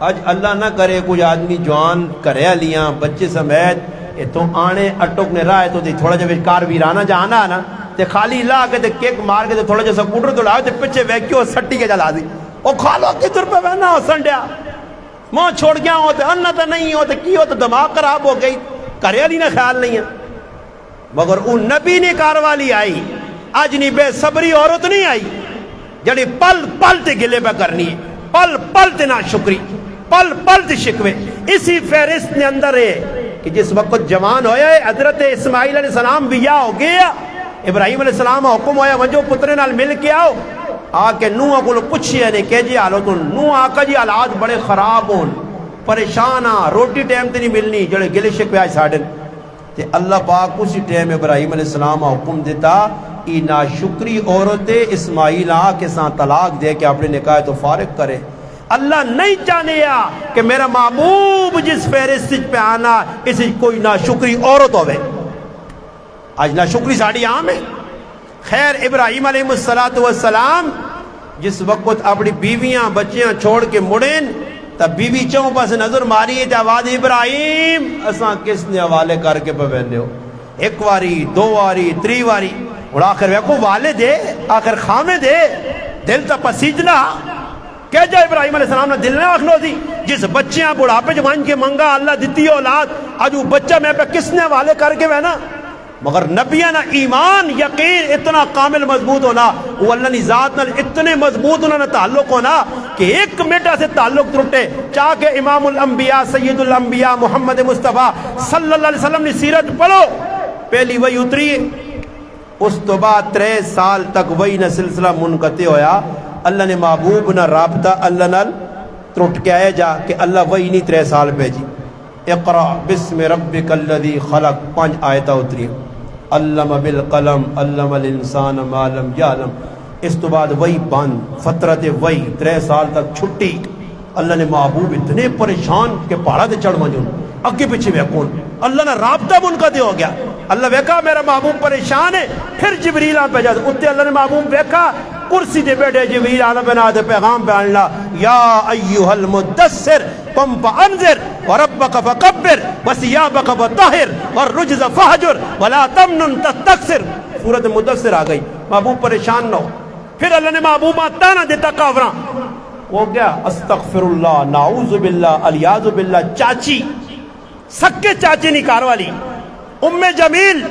آج اللہ نہ کرے کچھ آدمی جوان کرے لیاں بچے سمیت تو آنے اٹک نے رہا ہے تو تھوڑا جا کار ویرانہ جانا نا تے خالی لا کے تے کیک مار کے تے تھوڑا جا سکوٹر تو لاؤ تے پچھے ویکیو سٹی کے چلا دی, او کھالو کدھر پہ بہنا ہو سنڈیا ماں چھوڑ گیا ہو تے انہ تے نہیں ہو تے کی ہو تے دماغ خراب ہو گئی, کرے لی نہ خیال نہیں ہے. مگر ان نبی نے کاروالی آئی, آج نہیں بے صبری عورت نہیں آئی جڑی پل پل تے گلے پہ کرنی ہے, پل پل تے ناشکری, پل پل تے شکوے. اسی فہرست نے اندر ہے کہ جس وقت جوان ہویا ہے حضرت اسماعیل علیہ السلام بیاہ ہو گیا, ابراہیم علیہ السلام حکم ہویا وجو پترے نال مل کے آؤ, آ کے نوح کو پوچھیا نے کہ جی حالو تو نوح آقا جی حالات بڑے خراب ہون, پریشان آ, روٹی ٹائم تے نہیں ملنی, جڑے گلے شکوے آج ساڑھن. تے اللہ پاک اسی ٹائم ابراہیم علیہ السلام حکم دیتا ای ناشکری عورت اسماعیل آ کے ساتھ طلاق دے کے اپنے نکاح تو فارغ کرے. اللہ نہیں چاہنے کہ میرا محبوب جس فہرست پہ آنا اس کوئی ناشکری عورت ہوئے. آج ناشکری ساڑھی عام ہے. خیر ابراہیم علیہ السلام جس وقت اپنی بیویاں بچیاں چھوڑ کے مڑین تب بیوی چوں پاس نظر ماری ہے آواز ابراہیم اساں کس نے حوالے کر کے پویندے ہو, ایک واری دو واری تری واری, اور آخر ویکو والے دے آخر خامے دے دل تا پسیجنا کہ جا ابراہیم علیہ السلام نے دل نے آخلو دی جس بچیاں بڑھاپے جوان کے منگا اللہ دیتی اولاد, آج وہ بچہ میں پہ کس نے حوالے کر کے وینا. مگر نبیانہ ایمان یقین اتنا کامل مضبوط ہونا, وہ اللہ نے ذات نال اتنے مضبوط ہونا تعلق ہونا کہ ایک منٹا سے تعلق ٹوٹے. چاہ کے امام الانبیاء سید الانبیاء محمد مصطفیٰ صلی اللہ علیہ وسلم نے سیرت پڑھو, پہلی وہی اتری, اس تو بعد 3 سال تک وہی نہ سلسلہ منقطع ہویا. اللہ نے محبوب نہ رابطہ اللہ نال ٹوٹ کے آئے جا کہ اللہ وہی نہیں 3 سال بھیجی. اقرا بسم ربک الذی خلق 5 آیتہ اتری, علم بالقلم علم الانسان ما لم یعلم. اس تو بعد وہی بند, فترت وہی 3 سال تک چھٹی. اللہ نے محبوب اتنے پریشان کہ پہاڑا دے چڑھ مجھون اگے پیچھے ویکون, اللہ نے رابطہ منقطع ہو گیا. اللہ ویکھا میرا محبوب پریشان ہے, پھر جبریل آن پہ جاتا اتنے اللہ نے محبوب ویکھا کرسی دے بیٹھے جبریل آنا بنا دے پیغام پہ آنلا, یا ایوہ المدثر قم فانذر وربک فکبر وثیابک فطہر والرجز فہجر ولا تمنن تستکثر. سورۃ مدثر آ گئی, محبوب پریشان نہ ہو. پھر اللہ نے محبوب تانا دیتا کافراں, وہ گیا استغفر اللہ نعوذ باللہ الیاذ باللہ. چاچی سکے چاچی نہیں کار والی ام جمیل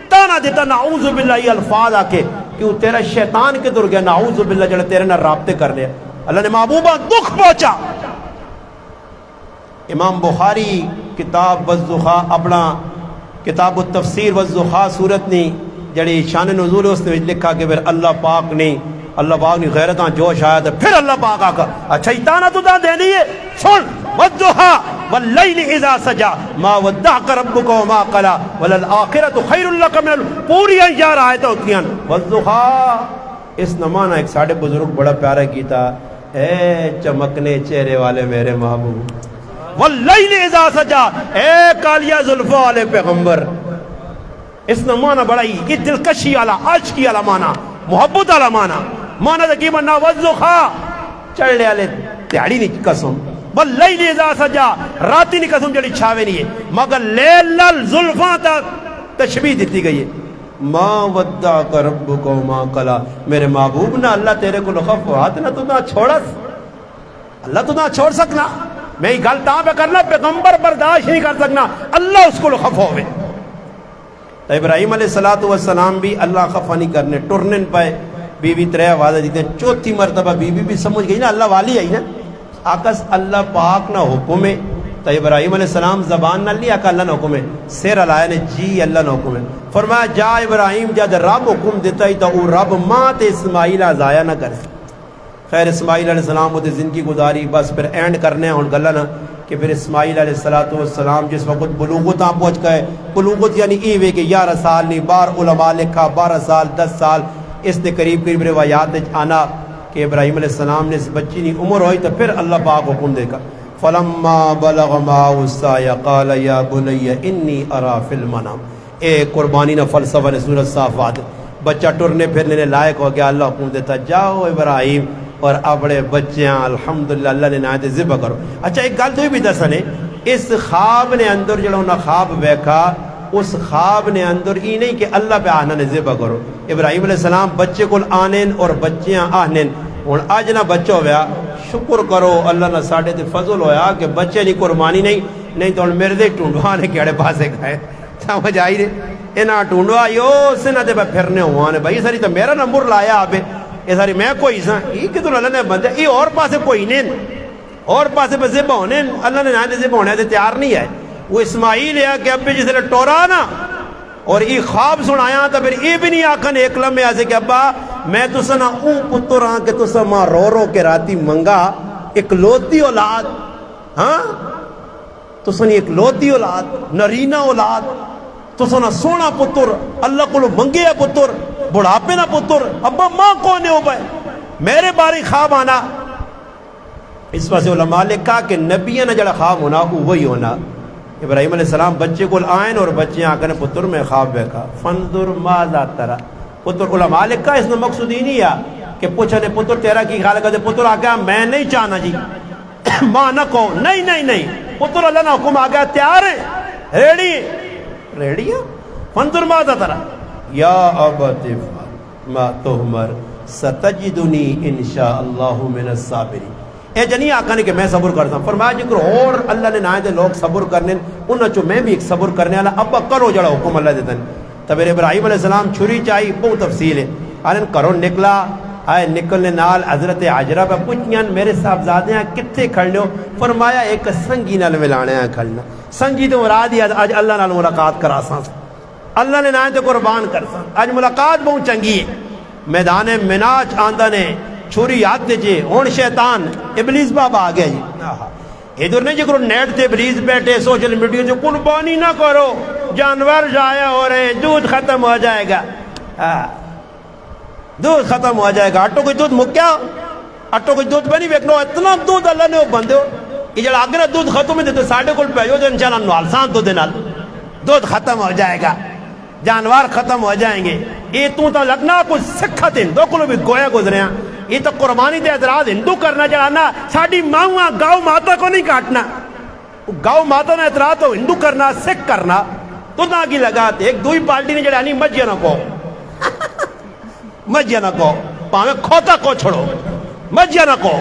تانا دیتا نعوذ باللہ, یہ الفاظ آ کے کیوں تیرا شیطان کے در گیا نعوذ باللہ جڑے تیرے نہ رابطے کر لیا. اللہ نے محبوبہ دکھ پہنچا. امام بخاری کتاب والزخا اپنا کتاب التفسیر والزخا صورت نہیں جڑی شان نزول اس نے لکھا کہ پھر اللہ پاک نے غیرتاں جوش آیا تھا, پھر اللہ پاک آکا اچھا اتانا تو دا دینی ہے. سن والضحا واللیل اذا سجا ما ودعک ربک وما قلا وللآخرۃ خیر لک من پوری 11 آیتیں ہوتی ہیں. والضحا اس نمانا ایک ساڑھے بزرگ بڑا پیارا کیتا, اے چمکنے چہرے والے میرے محبوب, واللیل اذا سجا اے کالیا زلفوں والے پیغمبر. اس نمانا بڑا ہی یہ دلکشی والا عاشقی والا مانا, محبت والا مانا. مانا تقریباً نا والضحا چڑھے والے تیاڑی نہیں قسم, واللیل اذا سجا راتی نہیں قسم جڑی چھاوے نہیں ہے, مگر لیل زلفاں تا تشبیہ دیتی گئی ہے. ما ودعک ربک وما قلا, میرے محبوب نہ اللہ تیرے کو لخف ہاتھ نہ تو نہ چھوڑس, اللہ تو نہ چھوڑ سکنا. میں یہ گل تاں پہ کرنا پیغمبر برداشت نہیں کر سکنا اللہ اس کو خفا ہوئے. تو ابراہیم علیہ السلام بھی اللہ خفا نہیں کرنے ٹرنے پائے. بی بی ترے آوازہ دیتے ہیں. چوتھی مرتبہ بی بی بھی سمجھ گئی نا اللہ والی آئی نا آکس اللہ پاک نہ حکم ہے. تو ابراہیم علیہ السلام زبان نہ لیا کہ اللہ نہ حکم ہے, سیر علیہ نے جی اللہ نہ حکم ہے. فرمایا جا ابراہیم جد رب حکم دیتا ہی تو وہ رب ماں تے اسماعیل ضائع نہ کرے. خیر اسماعیل علیہ السلام وہ زندگی گزاری. بس پھر اینڈ کرنے ہیں ہوں گلا نا کہ پھر اسماعیل علیہ السلام جس وقت بلوغت آن پہنچ گئے. بلوغت یعنی ایوے کہ 11 سال نہیں 12 علماء لکھا 12 سال 10 سال اس نے قریب روایات آنا کہ ابراہیم علیہ السلام نے اس بچی کی عمر ہوئی تو پھر اللہ پاک حکم دے گا. فلما بلغ معه السعي قال يا بني اني ارى في المنام. اے قربانی نہ فلسفہ نے سورۃ صافات. بچہ ٹرنے پھرنے لائق ہو گیا. اللہ حکم دیتا جاؤ ابراہیم اور اپنے بچیاں الحمدللہ اللہ نے نہایت ذبح کرو. اچھا ایک گل تو بھی دسنے اس خواب نے اندر جڑا انہاں خواب ویکھا اس خواب نے اندر ہی نہیں کہ اللہ پہ آنا نے ذبح کرو. ابراہیم علیہ السلام بچے کو آنین اور بچیاں آنین. ہوں اج نہ بچہ ہوا شکر کرو اللہ نہ ساڈے تے فضل ہویا کہ بچے نہیں قربانی نہیں تو میرے دے ٹونڈوا نے کہڑے پاسے گئے سمجھ آئی رے انہاں ٹونڈوا یو سنا دے پھرنے ہوا نے بھائی ساری تو میرا نمبر لایا آپ یہ ساری میں کوئی سا یہ کتوں اللہ نے بندے یہ اور پاسے کوئی نہیں اور پاسے پہ ذبح ہونے اللہ نے نہ ذبح ہونے تیار نہیں ہے. وہ اسماعیل ہے کہ ابے جس نے ٹورا نا اور یہ خواب سنایا تو پھر یہ بھی نہیں آکھن ایک لمحے ایسے کہ ابا میں تو سنا او پتر ہاں کہ تو سا ماں رو کے راتی منگا ایک لوتی اولاد. ہاں تو سنی ایک لوتی اولاد نرینا اولاد تو سنا سونا پتر اللہ کو منگے ہے پتر بڑھاپے نہ پتر ابا ماں کونے ہو بھائی میرے باری خواب آنا. اس واسطے علماء نے کہا کہ نبیہ نے جڑا خواب ہونا وہی ہونا. ابراہیم علیہ السلام بچے کو آئین اور بچے آکر پتر میں خواب بیکھا فنظر ماذا ترى. پتر علماء نے کہا اس نے مقصود ہی نہیں ہے کہ پوچھنے پتر تیرا کی خیال ہے پتر آ گیا میں نہیں چاہنا جی ماں نہ کہو نہیں پتر اللہ نے حکم آ گیا تیار ہے ریڈی ہے. فنظر ماذا ترى یا ابت ما تؤمر ستجدنی انشاء اللہ من الصابرین. اے جنی آقا نے کہ میں صبر کرتا ہوں. فرمایا جکر اور اللہ نے نائے دے لوگ صبر کرنے انہاں چو میں بھی ایک صبر کرنے والا ابا کرو جڑا حکم اللہ دیتا ہے. تب ابراہیم علیہ السلام چھری چاہی بہت تفصیل ہے آنے کرو نکلا آئے نکلنے نال حضرت حجرہ پہ پوچھیاں میرے صاحبزادے ہیں کتنے کھڑنے ہو. فرمایا ایک سنگی نال ملانے ہیں کھڑنا سنگی تو مراد ہی آج اللہ نال ملاقات کرا ساں اللہ نے نائے تے قربان کر ساں آج ملاقات بہت چنگی ہے. میدان مناج آندہ نے چھوری یاد دے جے ہون شیطان ابلیس بابا آ گیا جی ادھر نہیں جی کرو نیٹ تے ابلیس بیٹھے سوشل میڈیا جو قربانی نہ کرو جانور ضائع ہو رہے ہیں دودھ ختم ہو جائے گا دودھ ختم ہو جائے گا آٹو کوئی دودھ مکیا آٹو کوئی دودھ پہ نہیں بیکھنو اتنا دودھ اللہ نے وہ بندے ہو یہ جڑا آگے دودھ ختم ہے تو ساڑھے کو پہ جو انشاءاللہ نوالسان دو دینال دودھ ختم ہو جائے گا جانور ختم ہو جائیں گے. یہ تو لگنا کچھ سکھت ہندو کو بھی گویا گزرے ہیں یہ تو قربانی دے اعتراض ہندو کرنا چاہنا ساڑھی ماں گاؤں ماتا کو نہیں کاٹنا گاؤں ماتا نے اعتراض تو ہندو کرنا سکھ کرنا تو نہ کی لگاتے ایک دوئی پارٹی نے جڑا نہیں مجھے نہ کو مجھے نہ کو پاہمیں کھوتا کو چھڑو مجھے نہ کو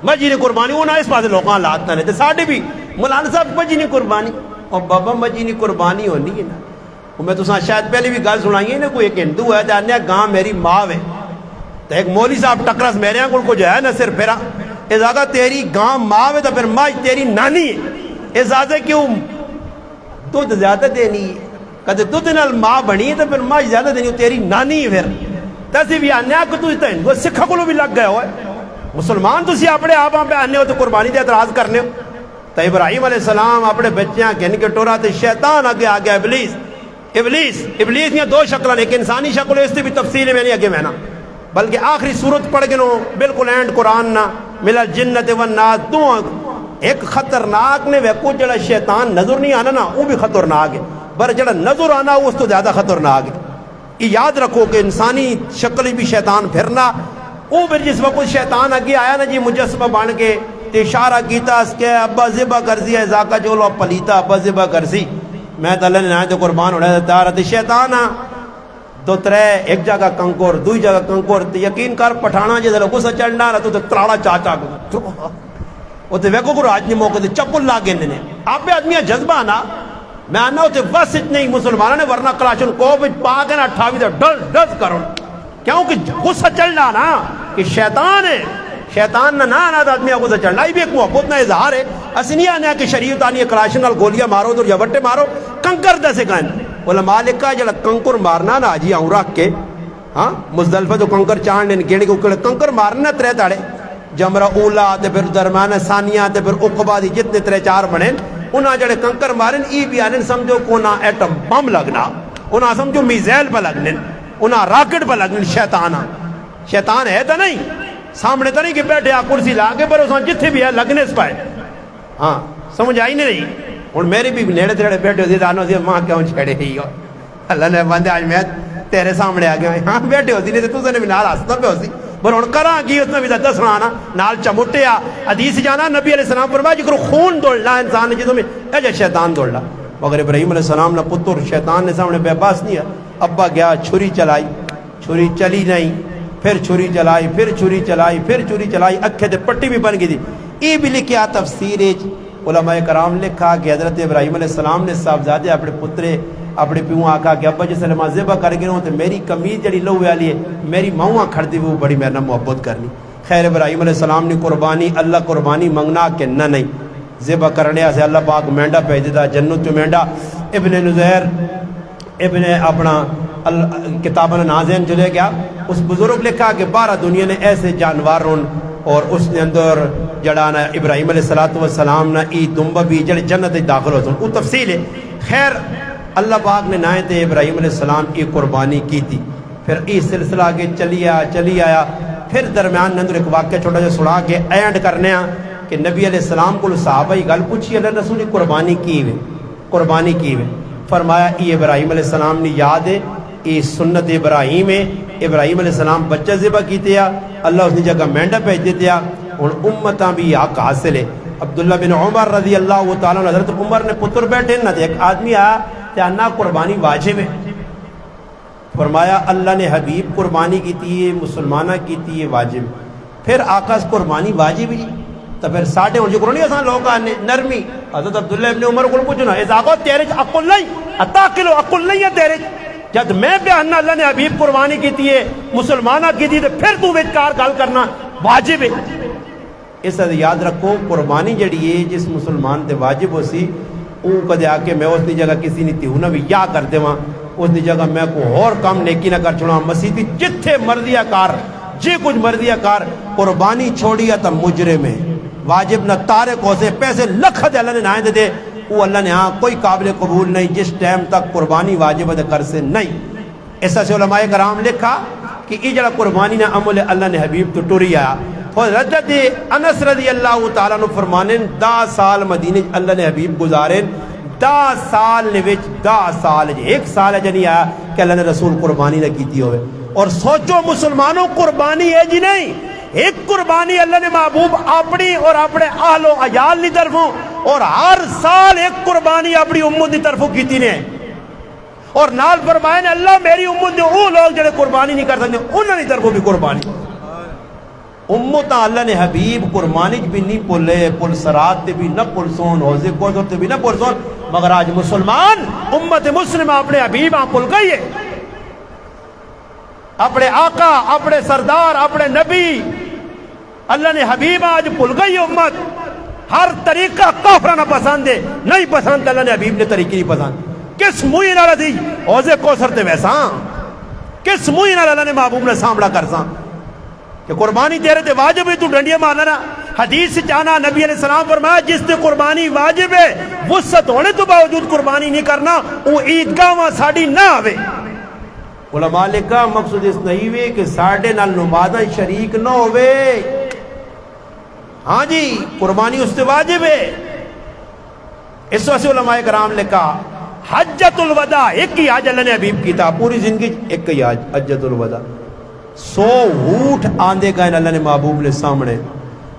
مجھے نہیں قربانی وہ نہ اس پاس لوگاں لاتنا نہیں ساڑھے بھی مولانا صاحب مجھے نہیں قربانی اور بابا مجھے نہیں قربانی ہونی ہے نا. میں تو شاید پہلے بھی گل سنائی ہے نا کوئی ایک ہندو ہے جاننے گاں میری ماں ہے تو ایک مولی صاحب ٹکرس میرے یہاں کو جو ہے نا صرف پھرا ازادہ تیری گاں ماں ہے تو پھر ماں تیری نانی ہے ازادہ کیوں دودھ زیادہ دینی ہے کہتے دودھ نال ماں بنی ہے تو پھر ماں زیادہ دینی ہے تیری نانی ہے پھر تیسی بھی آنے کو تو ہندو سکھا کو بھی لگ گئے ہوئے مسلمان تو سی اپنے آپ پہ آنے ہو تو قربانی دے اعتراض کرنے ہو. تو ابراہیم علیہ السلام اپنے بچیاں کہنے کے ٹورا تو شیطان آگے آ گیا ابلیس نے دو شکل ایک انسانی شکل اس سے بھی تفصیل میں نہیں اگے میں نا بلکہ آخری صورت پڑھ گنو بالکل اینڈ قرآن نہ ملا جنت والناس دو ایک خطرناک نے وہ جڑا شیطان نظر نہیں آنا نا وہ بھی خطرناک ہے بر جڑا نظر آنا اس تو زیادہ خطرناک ہے. یہ یاد رکھو کہ انسانی شکل بھی شیطان پھرنا وہ پھر جس وقت شیطان اگے آیا نا جی مجسمہ بن کے اشارہ کیتا اس کے ابا ذبح کر سی ذاکا جو لو پلیتا ابا ذبح کر سی میں تو اللہ نے نہ تو قربان ہونا تیار ہے شیطان دو ترے ایک جگہ کنکور دوئی جگہ کنکور یقین کر پٹھانا جی ذرا غصہ چڑھنا رہا تو تراڑا چاچا وہ تو ویکو کو راج نے موقع دے چپل لا کے نے آپ آدمی جذبہ نا میں آنا ہوتے بس اتنے مسلمانوں نے ورنہ کلاشن کو پا کے نا 28 دے ڈز ڈز کرو کیونکہ غصہ چلنا نا کہ شیطان ہے شیطان نہ آنا آدمی غصہ چلنا ہی بھی ایک محبت نہ اظہار ہے اسی نہیں آنے کہ شریعت آنی ہے کلاشن نال گولیاں مارو تو یا بٹے مارو کنکر دے سے کہیں علماء لکھا جڑا کنکر مارنا نا جی آؤں رکھ کے ہاں مزدلفہ جو کنکر چاند نے گیڑے کو کنکر مارنا ترے تاڑے جمرہ اولا تے پھر درمیان ثانیہ تے پھر عقبہ دی جتنے ترے چار بنے انہاں جڑے کنکر مارن ای بھی آنن سمجھو کونا ایٹم بم لگنا انہاں سمجھو میزیل پہ لگنے انہاں راکٹ پہ لگنے شیطان ہے تا نہیں سامنے تا نہیں کہ بیٹھے آ کرسی لا کے پر اساں جتھے بھی ہے لگنے اس پائے ہاں سمجھ آئی نہیں اور میری بھی نیڑے تیڑے بیٹھے ہوتی دانوں سے ماں کیوں چھڑے ہی ہو اللہ نے بندے آج میں تیرے سامنے آگے ہوئے ہاں بیٹھے ہوتی نہیں تو نے بھی نال ہستا پہ ہوتی پر ان کراں کی اس نے بھی دسنا آنا نال چمٹیا حدیث جانا نبی علیہ السلام فرمایا جکر خون دوڑلا انسان نے جدوں میں اجا شیطان دوڑلا مگر ابراہیم علیہ السلام نے پتر شیطان نے سامنے بے باس نہیں ہے ابا گیا چھری چلائی چھری چلی نہیں پھر چھری چلائی پھر چھری چلائی پھر چھری چلائی اکھے تے پٹی بھی بن گئی تھی یہ بھی لکھیا تفسیر علماء کرام لکھا کہ حضرت ابراہیم علیہ السلام نے صاحبزادے اپنے پترے اپنے پیوں آکھا کہ ابا جس نماز ذبح کر گئے ہوں تو میری کمیز جڑی لو والی ہے میری ماؤں کھڑتی وہ بڑی میرے محبت کرنی خیر ابراہیم علیہ السلام نے قربانی اللہ قربانی منگنا کہ نہ نہیں ذبح کرنے سے اللہ پاک مینڈا بھیج دیتا جنت جو مینڈا ابن نزیر ابن اپنا کتاب نازین جو لے گیا اس بزرگ لکھا کہ 12 دنیا نے ایسے جانوروں اور اس نے اندر جڑانا ابراہیم علیہ السلام نے ای دنبا بھی جڑے جنت داخل ہوتا وہ تفصیل ہے خیر اللہ پاک نے نائے تے ابراہیم علیہ السلام کی قربانی کی تھی پھر ای سلسلہ آگے چلی آیا پھر درمیان اندر ایک واقعہ چھوٹا جا سڑا کے اینڈ کرنے کہ نبی علیہ السلام کو صحابہ ہی گل پوچھی اللہ رسول قربانی کی ہوئے فرمایا ای ابراہیم علیہ السلام نے یاد ہے ای سنت ابراہیم ہے ابراہیم علیہ السلام بچہ ذبح کیتے اللہ اس نے جگہ مینڈا بھیج دیتے اور امتاں بھی حق حاصل ہے عبداللہ بن عمر رضی اللہ تعالیٰ عنہ حضرت عمر نے پتر بیٹھے نہ ایک آدمی آیا تیانا قربانی واجب ہے فرمایا اللہ نے حبیب قربانی کی تھی مسلمانہ کی تھی واجب پھر آقا قربانی واجب ہی تو پھر ساڑھے اور جو کرونی آسان لوگ آنے نرمی حضرت عبداللہ ابن عمر کو پوچھنا اس آقا تیرے عقل نہیں اتاقلو عقل نہیں ہے تیرے جب میں بیاننا اللہ نے حبیب قربانی کی تھی مسلمانہ کی تھی تو پھر تو وچکار گل کرنا واجب ہے اس سے یاد رکھو قربانی جڑی ہے جس مسلمان تے واجب ہو سی وہ کدے آ کے میں اس دی جگہ کسی نے تھی نہ بھی یا کر دے وہاں اس دی جگہ میں کو اور کام نیکی نہ کر چھوڑا مسیح جتھے مرضیہ کار جی کچھ مرضیہ کار قربانی چھوڑیا تا مجرم ہے واجب نہ تارک ہو سے پیسے لکھ دے اللہ نے نائیں دے دے وہ اللہ نے ہاں کوئی قابل قبول نہیں جس ٹائم تک قربانی واجب دے کر سے نہیں ایسا سے علماء کرام لکھا کہ یہ جڑا قربانی نہ عمل اللہ نے حبیب تو ٹوری آیا حضرت انس رضی اللہ تعالیٰ نے فرمانے 10 سال مدینے اللہ نے حبیب گزارے 10 سال نے وچ 10 سال ایک سال ہے جنہیں آیا کہ اللہ نے رسول قربانی نہ کیتی ہوئے اور سوچو مسلمانوں قربانی ہے جی نہیں ایک قربانی اللہ نے محبوب اپنی اور اپنے اہل و عیال کی طرفوں اور ہر سال ایک قربانی اپنی امت کی طرفوں کیتی نے اور نال فرمائے نے اللہ میری امت نے وہ لوگ جڑے قربانی نہیں کر سکتے انہوں کی طرفوں بھی قربانی امت اللہ نے حبیب قربانی بھی نہیں پلے پل سرات تے بھی نہ پلسون حوضے کوثر تے بھی نہ پلسون مگر آج مسلمان امت مسلمہ اپنے حبیب پل گئی ہے اپنے آقا اپنے سردار اپنے نبی اللہ نے حبیب آج پل گئی امت ہر طریقہ کافرانہ پسند ہے نہیں پسند اللہ نے حبیب نے طریقے نہیں پسند کس موئی نہ رضی حوضے کوثر تے ویسا کس موئی نہ اللہ نے محبوب نے سامنا کرساں کہ قربانی تیرے تے واجب ہے تو ڈنڈیاں مارنا حدیث سے جانا نبی علیہ السلام فرمایا جس تے قربانی واجب ہے وسعت ہونے تو باوجود قربانی نہیں کرنا وہ عیدگاہ وہاں ساڑی نہ آوے علماء لکھا مقصود اس نہیں ہوئے کہ ساڑھے نال نمازہ شریک نہ ہوئے ہاں جی قربانی اس سے واجب ہے اس وجہ سے علماء کرام لکھا حجت الوداع ایک ہی حج اللہ نے حبیب کی تھا پوری زندگی ایک ہی حج حجت الوداع 100 اونٹ آندے گئے اللہ نے محبوب نے سامنے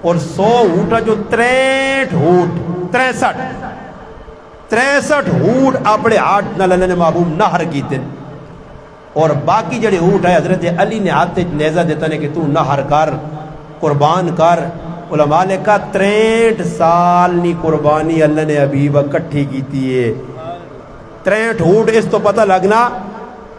اور 100 اونٹا جو 63 اونٹ اپنے ہاتھ نال اللہ نے محبوب نہر کیتے اور باقی جڑے اونٹ ہے حضرت علی نے ہاتھ نیزہ دیتا نے کہ تو نہر کر قربان کر علماء نے کہا 63 سال نی قربانی اللہ نے حبیب کٹھی کیتی ہے 63 اونٹ اس تو پتہ لگنا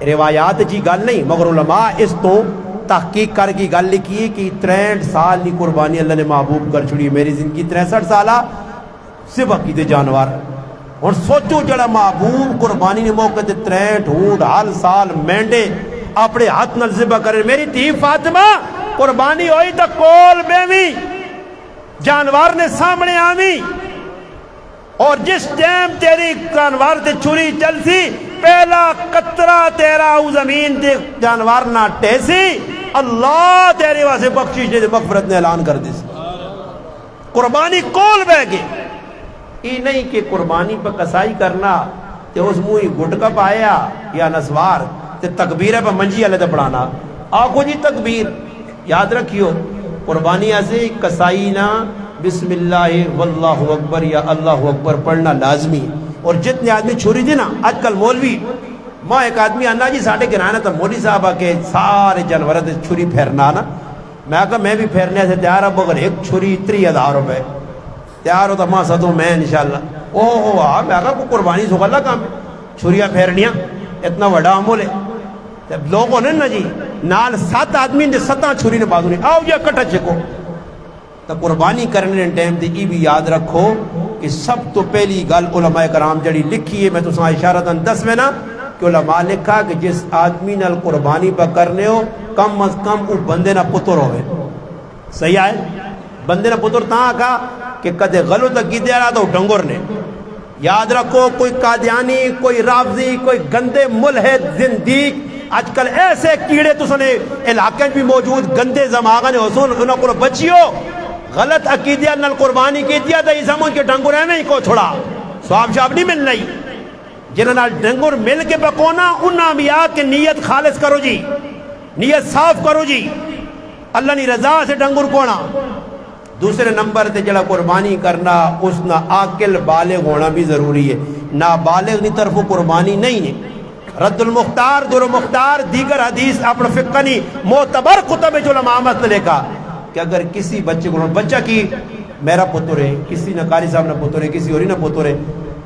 روایات جی گل نہیں مگر علماء اس تو تحقیق کر کی گل لکھی ہے کہ 63 سال نی قربانی اللہ نے محبوب کر چھڑی میری زندگی 63 سالہ ذبح کیتے جانور اور سوچو جڑا محبوب قربانی نے موقع تے 63 اونٹ ہر سال مینڈے اپنے ہاتھ نال ذبح کرے میری دھی فاطمہ قربانی ہوئی تا کول بیوی جانور نے سامنے آوی اور جس ٹائم تیری جانور تے چھری چلسی پہلا قطرہ تیرا او زمین تے جانور نہ ٹیسی اللہ تیرے واسے بخشش دے مغفرت نے اعلان کر دی قربانی کول بہ گئے یہ نہیں کہ قربانی پہ قصائی کرنا تے اس موئی گھٹکا پایا یا نسوار تے تکبیر پہ منجی والے تے پڑھانا آخو جی تکبیر یاد رکھیو قربانی ایسے قصائی نہ بسم اللہ واللہ اکبر یا اللہ اکبر پڑھنا لازمی اور جتنے آدمی چھوڑی دی نا آج کل مولوی ماں ایک آدمی آنا جی ساڑھے گرانا تھا مولوی صاحب کے سارے جانورت چھری پھیرنا نا میں کہا میں بھی پھیرنے سے تیار اب اگر ایک چھری 30,000 روپے تیار ہوتا ماں سدوں میں انشاءاللہ اوہ میں کہا کو قربانی سو اللہ کام چھریاں پھیرنیاں اتنا وڈا عمل ہے لوگوں نے نا جی نال 7 آدمی نے 7 چھری نے بازو نہیں آؤ جی کٹا چکو تو قربانی کرنے ٹائم تے یہ بھی یاد رکھو کہ سب تو پہلی گل علماء کرام جڑی لکھی ہے میں تو ساں اشارتاً دس میں نا کہ علماء لکھا کہ جس آدمی نال قربانی پہ کرنے ہو کم از کم وہ بندے نہ پتر ہوئے صحیح ہے بندے نہ پتر تاں کہا کہ کدے غلط کی دے رہا تو ڈنگر نے یاد رکھو کوئی قادیانی کوئی رافضی کوئی گندے ملحد زندیق آج کل ایسے کیڑے تو سنے علاقے بھی موجود گندے زماغہ نے حصول انہوں کو بچیو غلط عقیدیہ نال قربانی کی دیا تو اسموں کے ڈنگر ہے نہیں کو چھوڑا سواب شاب نہیں مل رہی جنہوں نال ڈنگر مل کے بکونا انہاں بھی آکے نیت خالص کرو جی نیت صاف کرو جی اللہ نی رضا سے ڈنگر کونا دوسرے نمبر تے جڑا قربانی کرنا اس نہ عاقل بالغ ہونا بھی ضروری ہے نہ بالغ نی طرف قربانی نہیں ہے رد المختار در مختار دیگر حدیث اپنا فقہ نی معتبر کتب جو علماء مسئلے کا کہ اگر کسی بچے کو بچہ کی میرا پتر ہے کسی نہ قاری صاحب نہ پتر ہے کسی اور نہ پتر ہے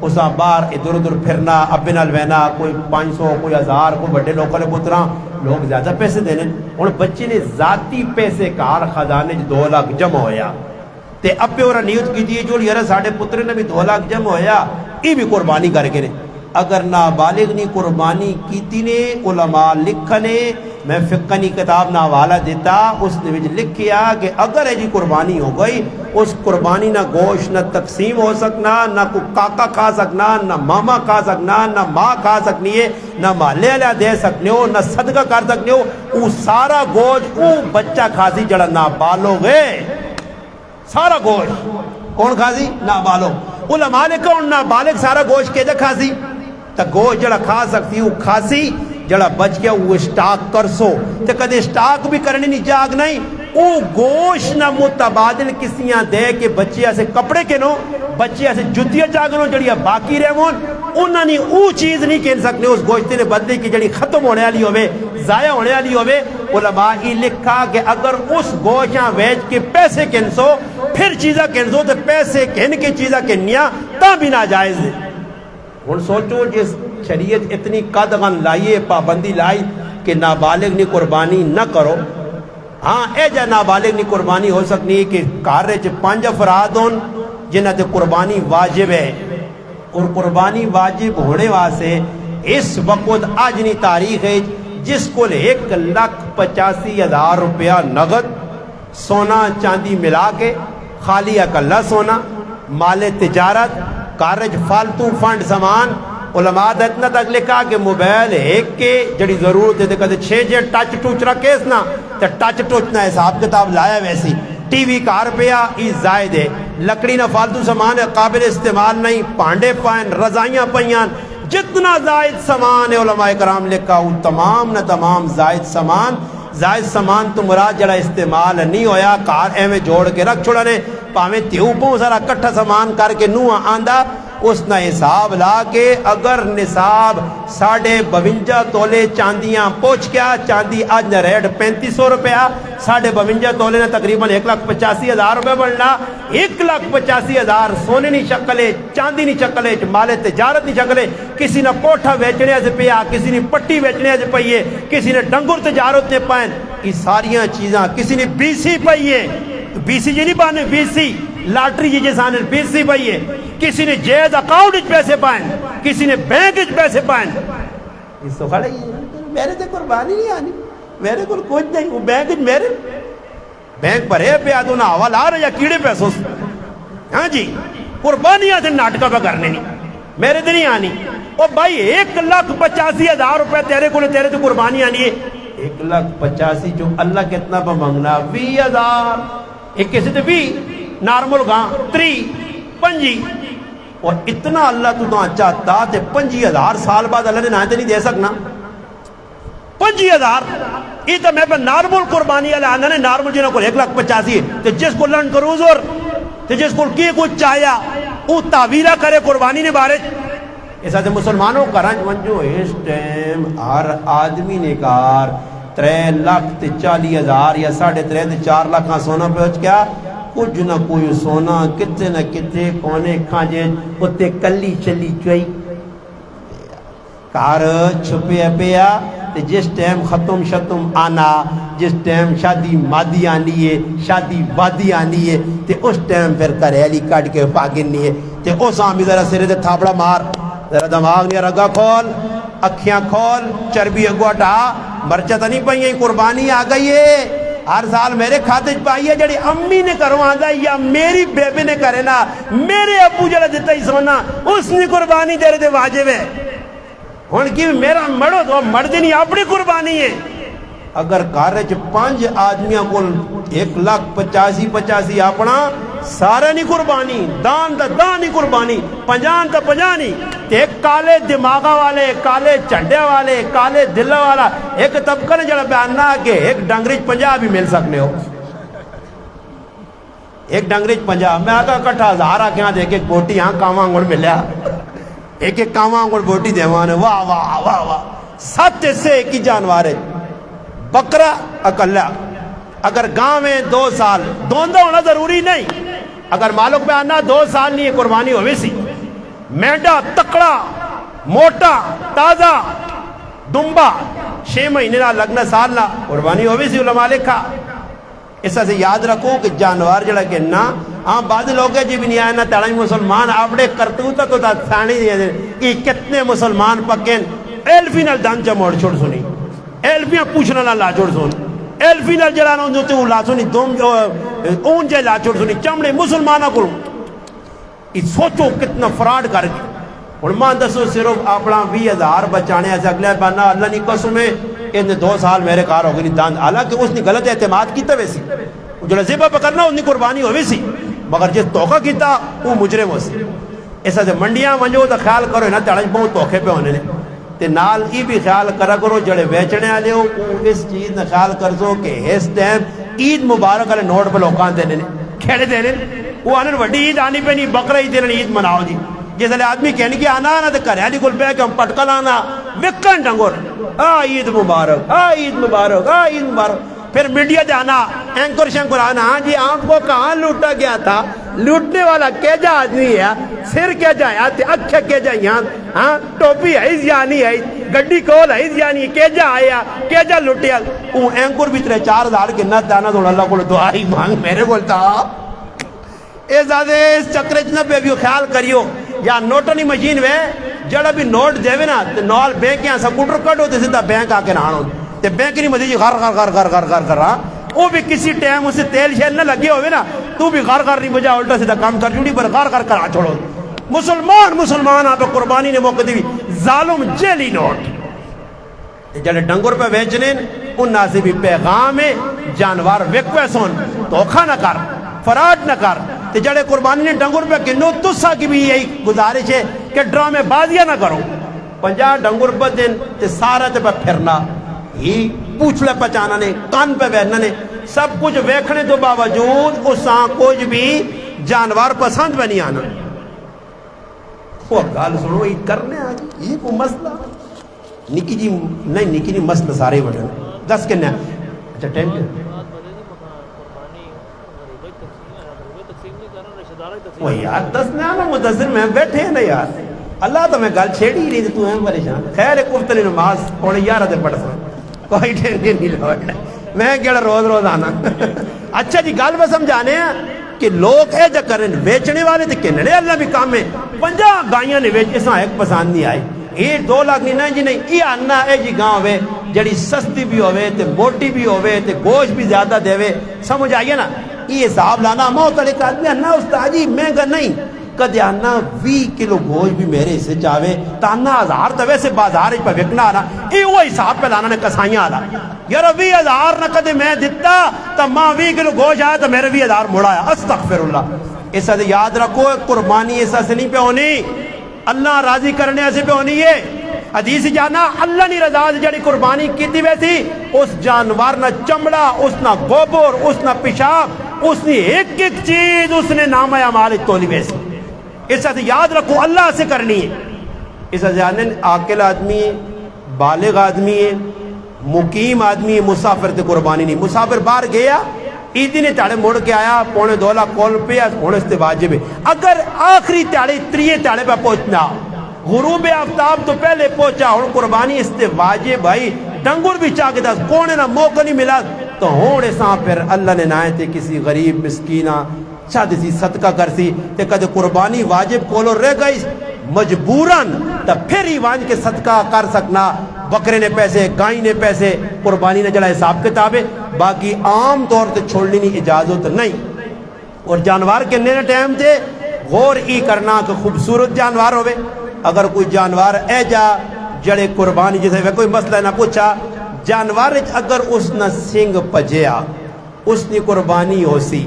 اس بار ادھر ادھر پھرنا ابے نال وینا کوئی 500 کوئی 1000 کوئی بڑے لوگوں نے پتراں لوگ زیادہ پیسے دینے اور بچے نے ذاتی پیسے کار خزانے 2 لاکھ جمع ہویا تے ابے اور نیت کی دیئے جو یار ساڑھے پترے نے بھی 2 لاکھ جمع ہویا یہ بھی قربانی کر کے اگر نابالغ نی قربانی کیتی نے علماء لکھنے میں فقہ نی کتاب نہ حوالہ دیتا اس نے بھی لکھیا کہ اگر ہے جی قربانی ہو گئی اس قربانی نہ گوشت نہ تقسیم ہو سکنا نہ کوئی کاکا کھا سکنا نہ ماما کھا سکنا نہ ماں کھا سکنی ہے نہ محلے والا دے سکنے ہو نہ صدقہ کر سکنے ہو وہ سارا گوشت وہ بچہ کھاسی جڑا نابالغ ہے سارا گوشت کون کھاسی نابالغ علماء نے کہا نابالغ سارا گوشت کے جا کھاسی تا گوشت جڑا کھا سکتی وہ کھاسی جڑا بچ گیا وہ اسٹاک کر سو تے کدے اسٹاک بھی کرنی نہیں جاگ نہیں او گوشت نہ متبادل کسیاں دے کے بچے ایسے کپڑے کے نو بچے ایسے جتیاں جاگنو جڑیا باقی رہون انہاں نے او چیز نہیں کہن سکنے اس گوشت نے بدلے کی جڑی ختم ہونے والی ہوئے ضائع ہونے والی ہوئے علماء ہی لکھا کہ اگر اس گوشتاں ویچ کے پیسے کنسو پھر چیزاں کنسو تے پیسے کہن کے چیزاں کنیا تا بھی ناجائز ہے ہن سوچو جس شریعت اتنی قدغن لائیے پابندی لائی کہ نابالغ نی قربانی نہ کرو ہاں اے جا نابالغ نی قربانی ہو سکنی ہے کہ کارے چ 5 افراد ہون جنہ تے قربانی واجب ہے اور قربانی واجب ہونے واسے اس وقت آجنی تاریخ ہے جس کو 1,85,000 روپیہ نغد سونا چاندی ملا کے خالی اکلا سونا مال تجارت کارج فالتو فنڈ سامان علماء اتنا تک لکھا کہ موبائل ایک کے جڑی ضرورت ہے کہتے 6 ٹچ ٹوچ رکھے اس نا تو ٹچ ٹوچ نہ حساب کتاب لایا ویسی ٹی وی کا روپیہ ای زائد ہے لکڑی نہ فالتو سامان ہے قابل استعمال نہیں پانڈے پائن رضائیاں پائیاں جتنا زائد سامان ہے علماء کرام لکھا وہ تمام نہ تمام زائد سامان تو مراد جڑا استعمال نہیں ہویا کار ایویں جوڑ کے رکھ چھوڑا نے پاویں تیو پوں سارا کٹھا سامان کر کے نو آندا اس نہ حساب لا کے اگر نصاب 52.5 تولے چاندیاں پہنچ گیا، چاندی آج نہ ریٹ 3500 روپیہ، 52.5 تولے نے تقریباً 1,85,000 روپے بننا، 1,85,000 سونے نہیں شکلے، چاندی نہیں شکلے، مال تجارت نہیں شکلے، کسی نے کوٹھا بیچنے سے پیا، کسی نے پٹی بیچنے سے پئیے، کسی نے ڈنگر تجارت نے پائن، یہ ساریاں چیزاں، کسی نے بی سی پئیے، بی سی جی نہیں پانے، بی سی لاٹری جی جیسانے بی سی پئیے، کسی نے جیز اکاؤنٹ اچ پیسے پائن، کسی نے بینک اچ پیسے پائن، اس تو کھڑے ہی میرے تے قربانی نہیں آنی، میرے کو کچھ نہیں، وہ بینک اچ میرے بینک پر ہے پہ آدھو نہ حوال آ رہا یا کیڑے پیسوں سے، ہاں جی قربانیاں سے ناٹکا پہ کرنے نہیں، میرے تے نہیں آنی، او بھائی 1,85,000 روپے تیرے کو تیرے تو قربانی آنی ہے، 1,85,000 جو اللہ کتنا پہ منگنا 20,000 ایک کسی تے 20 نارمل گاں 3 5 اور اتنا اللہ تو چاہتا تے 25,000 سال بعد اللہ نے نہ تے نہیں دے سکنا 25,000 یہ تو میں پہ نارمل قربانی اللہ آنا نے نارمل جنہوں کو 1,85,000 تے جس کو لنڈ کروز اور تے جس کو کی کچھ چاہیا وہ تعویرہ کرے قربانی نے بارے ایسا تے مسلمانوں کرنج ونجو اس ٹیم ہر آدمی نے کار 3,40,000 یا 3.5 تے 4 لاکھ سونا پہنچ گیا، کچھ نہ کوئی سونا کتے نہ کتے کونے کھانجے اتے کلی چلی چوئی کار چھپے پیا تے جس ٹائم ختم شتم آنا، جس ٹائم شادی مادی آنی ہے، شادی وادی آنی ہے تے اس ٹائم پھر کریلی کٹ کے پاگنی ہے تے اس آمی ذرا سرے تے تھاپڑا مار، ذرا دماغ نہیں رگا کھول، اکھیاں کھول، چربی اگو ہٹا، مرچہ نہیں پئی قربانی آ گئی ہے، ہر سال میرے کھاتے پائی ہے جڑی امی نے کروانا یا میری بیبی نے کرے نا، میرے ابو جڑا دیتا ہی سونا اس نے قربانی دے رہے تھے واجب ہے، ہون کی میرا مڑو تو مرد نہیں اپنی قربانی ہے، اگر کارج 5 آدمیاں کو 1,85,000 اپنا سارے نہیں قربانی، دان دا دان نہیں قربانی، 50 تا 50 نہیں، ایک کالے دماغہ والے، کالے چنڈے والے، کالے دلہ والا، ایک طبقہ نے جڑا بیاننا کہ ایک ڈنگریج 50 بھی مل سکنے ہو، ایک ڈنگریج 50 میں آگا کٹھا 1000 آکھیاں دے ایک بوٹی ہاں کاماں گوڑ ملیا، ایک کاماں گوڑ بوٹی دیوانے، واہ واہ واہ واہ 7 سے ایک ہی جانوار ہے، بکرہ اکلہ، اگر گاں میں 2 سال دوندہ ہونا ضروری نہیں، اگر مالک پہ آنا 2 سال نہیں قربانی ہوئی سی، مینڈا تکڑا موٹا تازہ دنبا 6 مہینے نہ لگنا سال نہ قربانی ہوئی سی علماء لکھا، اس سے یاد رکھو کہ جانوار جڑا کہ نا ہاں بعض لوگ جی بھی نہیں آئے نا تڑائی مسلمان اپنے کرتوتا تو تھانی دیا کہ کتنے مسلمان پکین ایلفی نال دان چا موڑ چھوڑ سنی، ایلفیاں پوچھنا نہ لا چھوڑ سنی، ایلفی نال جڑانا جو تے لا سنی دوم اون جے لا چھوڑ سنی چمڑے مسلمانہ کو سوچو کتنا فراڈ کر کے علماء دسو صرف اپنا 20,000 بچانے ایسے اگلے بنا اللہ نہیں قسم ہے ان 2 سال میرے کار ہو گئی دان، حالانکہ اس نے غلط اعتماد کیتا ویسی جو لذیبہ پکڑنا ان کی قربانی ہوئی سی مگر جس توقع کیتا وہ مجرم ہو سی، ایسا سے منڈیاں منجو تو خیال کرو نا تڑج بہت توقع پہ ہونے نے تے نال ای بھی خیال کرا کرو جڑے بیچنے آلے ہو اس چیز نے خیال کر دو کہ اس ٹائم عید مبارک والے نوٹ پہ لوکان دینے کھیڑے دینے وہ آنے وڈی عید آنی پہ نہیں بکرہ عید دینے عید مناؤ جی جس لئے آدمی کہنے کی آنا آنا تے کریالی کل پہ کہ ہم پٹکل آنا وکن ڈنگور عید مبارک عید مبارک عید مبارک، پھر میڈیا دے آنا اینکر شنکر آنا ہاں جی آپ کو کہاں لوٹا گیا تھا، لوٹنے والا کیجا آدمی ہے، سر کیجا ہے، اکھے کیجا یہاں ہاں ٹوپی ہے یعنی ہے گڈی کول ہے یعنی کیجا آیا کیجا لوٹیا، وہ اینکر بھی 3-4 کے نہ دانا تو اللہ کو دعائی مانگ میرے بولتا اے زیادہ اس چکرچ نہ پہ بھی خیال کریو یا نوٹنی مشین وے جڑا بھی نوٹ دے نا تو نال بینک یہاں سکوٹر کٹو تو سیدھا بینک آ کے نہ تے بینک نہیں مزید غر غر غر غر غر غر غر وہ بھی کسی ٹائم اسے تیل شیل نہ لگے ہوئے نا تو بھی غر غر نہیں بجا الٹا سیدھا کام کر جوڑی پر غر غر کرا چھوڑو، مسلمان آپ قربانی نے موقع دی ظالم جیلی نوٹ جڑے ڈنگر پہ بیچنے ان ناظبی پیغام جانوار ویکوے سون دھوکھا نہ کر فراڈ نہ کر تے جڑے قربانی نے ڈنگر پہ گنو تسا کی بھی یہی گزارش ہے کہ ڈرامے بازیاں نہ کرو، 50 ڈنگر پہ دن تے سارا تے پہ پھرنا ہی پوچھ لے پچانا نے کان پہ بہنا نے سب کچھ ویکھنے تو باوجود اس کچھ بھی جانوار پسند پہ نہیں آنا، وہ گل سنو یہ کرنے یہ کوئی مسئلہ نکی جی نہیں نکی نہیں مسئلہ سارے بٹن دس کنے اچھا ٹینٹ وہ یار دس نے آنا مدثر میں بیٹھے ہیں نا یار اللہ تو میں گل چھیڑی ہی رہی تو ہیں پریشان خیر کفتلی نماز پونے 11 پڑھ سا کوئی ٹینشن نہیں لو میں کہڑا روز روز آنا اچھا جی گل میں سمجھانے ہیں کہ لوگ اے جا کریں بیچنے والے تھے کننے اللہ بھی کام میں 50 گائیاں نے بیچ اساں ایک پسند نہیں آئی یہ 2 لاکھ نہیں جی نہیں یہ آنا اے جی گاؤں ہوئے جڑی سستی بھی ہوئے تے موٹی بھی ہوئے تے گوشت بھی زیادہ دے ہوئے سمجھ آئیے نا یہ حساب لانا موت علیہ آدمی آنا استاد جی مہنگا نہیں کدے آنا 20 کلو گوشت بھی میرے حصے چاہے تانا 1000 تو ویسے بازار پہ وکنا آنا یہ وہ حساب پہ لانا نے کسائیاں آنا یار 20,000 نہ کدے میں دیتا تو ماں 20 کلو گوشت آیا تو میرے 20,000 مڑا آیا استغفر اللہ ایسا دے یاد رکھو قربانی ایسا سے نہیں پہ ہونی اللہ راضی کرنے ایسے پہ ہونی ہے حدیث جانا اللہ نہیں رضا جڑی قربانی کیتی ویسی اس جانور نہ چمڑا اس نہ گوبر اس نہ پیشاب اس نے ایک ایک چیز اس نے نام اعمال تولی ویسی ایسا سے یاد رکھو اللہ سے کرنی ہے ایسا جانن عاقل آدمی ہے بالغ آدمی ہے مقیم آدمی ہے مسافر تے قربانی نہیں مسافر باہر گیا عیدی نے تاڑے موڑ کے آیا 2.5 لاکھ کول پہ ہونے سے واجب ہے اگر آخری تاڑے 3 تاڑے پہ پہنچنا غروب آفتاب تو پہلے پہنچا اور قربانی اس سے واجب بھائی ڈنگر بھی چاہ کے دا کونے نہ موقع نہیں ملا تو ہونے ساں پھر اللہ نے نائے تھے کسی غریب مسکینہ چاہتے سی صدقہ کرسی تے کدے قربانی واجب کولو رہ گئی مجبوراً تا پھر ہی وانج کے صدقہ کر سکنا بکرے نے پیسے گائیں نے پیسے قربانی نے جڑا حساب کتاب ہے باقی عام طور تے چھوڑنی نہیں اجازت نہیں اور جانور کے نئے ٹائم تے غور ای کرنا کہ خوبصورت جانور ہوئے اگر کوئی جانور اے جا جڑے قربانی جیسے کوئی مسئلہ نہ پوچھا جانور اگر اس نہ سنگ پجیا اس نے قربانی ہو سی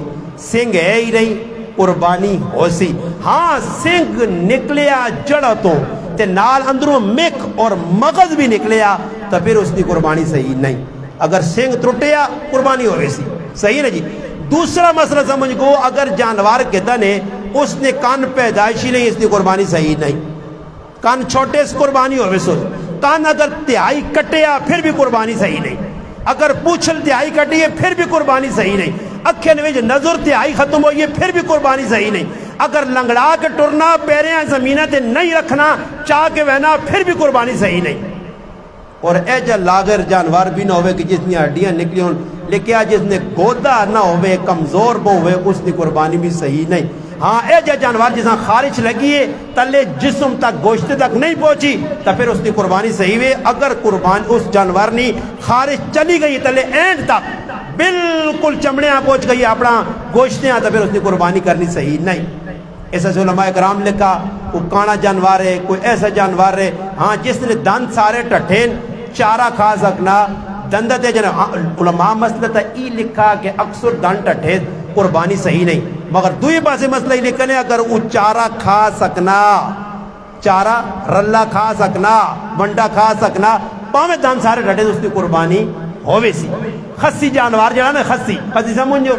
سنگ ہے ہی نہیں قربانی ہو سی ہاں سنگ نکلیا جڑا تو تے نال اندروں مک اور مغز بھی نکلیا تو پھر اس کی قربانی صحیح نہیں اگر سنگ ترٹیا قربانی ہوئے سی صحیح نا جی دوسرا مسئلہ سمجھ گو اگر جانور کے دنے اس نے کان پیدائشی نہیں اس کی قربانی صحیح نہیں کان چھوٹے اس قربانی ہوئے سو کان اگر تہائی کٹیا پھر بھی قربانی صحیح نہیں اگر پوچھل تہائی کٹی ہے پھر بھی قربانی صحیح نہیں اکھے نویج نظر تہائی ختم ہوئی ہے پھر بھی قربانی صحیح نہیں اگر لنگڑا کے ٹرنا پیریں زمینہ تے نہیں رکھنا چاہ کے وہنا پھر بھی قربانی صحیح نہیں اور اے جا لاغر جانور بھی نہ ہوئے کہ جس نے ہڈیاں نکلی ہوں لیکن جس نے گودا نہ ہوئے کمزور بو ہوئے اس کی قربانی بھی صحیح نہیں ہاں اے جا جانور جس نے خارج لگی ہے تلے جسم تک گوشت تک نہیں پہنچی تو پھر اس کی قربانی صحیح ہے اگر قربان اس جانور نے خارج چلی گئی تلے اینڈ تک بالکل چمڑیاں پہنچ گئی اپنا گوشتیاں تو پھر اس کی قربانی کرنی صحیح نہیں ایسا سے علماء کرام لکھا کوئی کانا جانور ہے کوئی ایسا جانور ہے ہاں جس نے دند سارے ٹٹھین چارہ کھا سکنا دندت ہے علماء مسئلہ تا ای لکھا کہ اکثر دند ٹٹھین قربانی صحیح نہیں مگر دوئی پاسے مسئلہ ہی لکھنے اگر وہ چارہ کھا سکنا چارہ رلہ کھا سکنا منڈا کھا سکنا پاویں دند سارے ٹٹھین اس کی قربانی ہوئے سی خسی جانور جڑا نا خسی سمجھو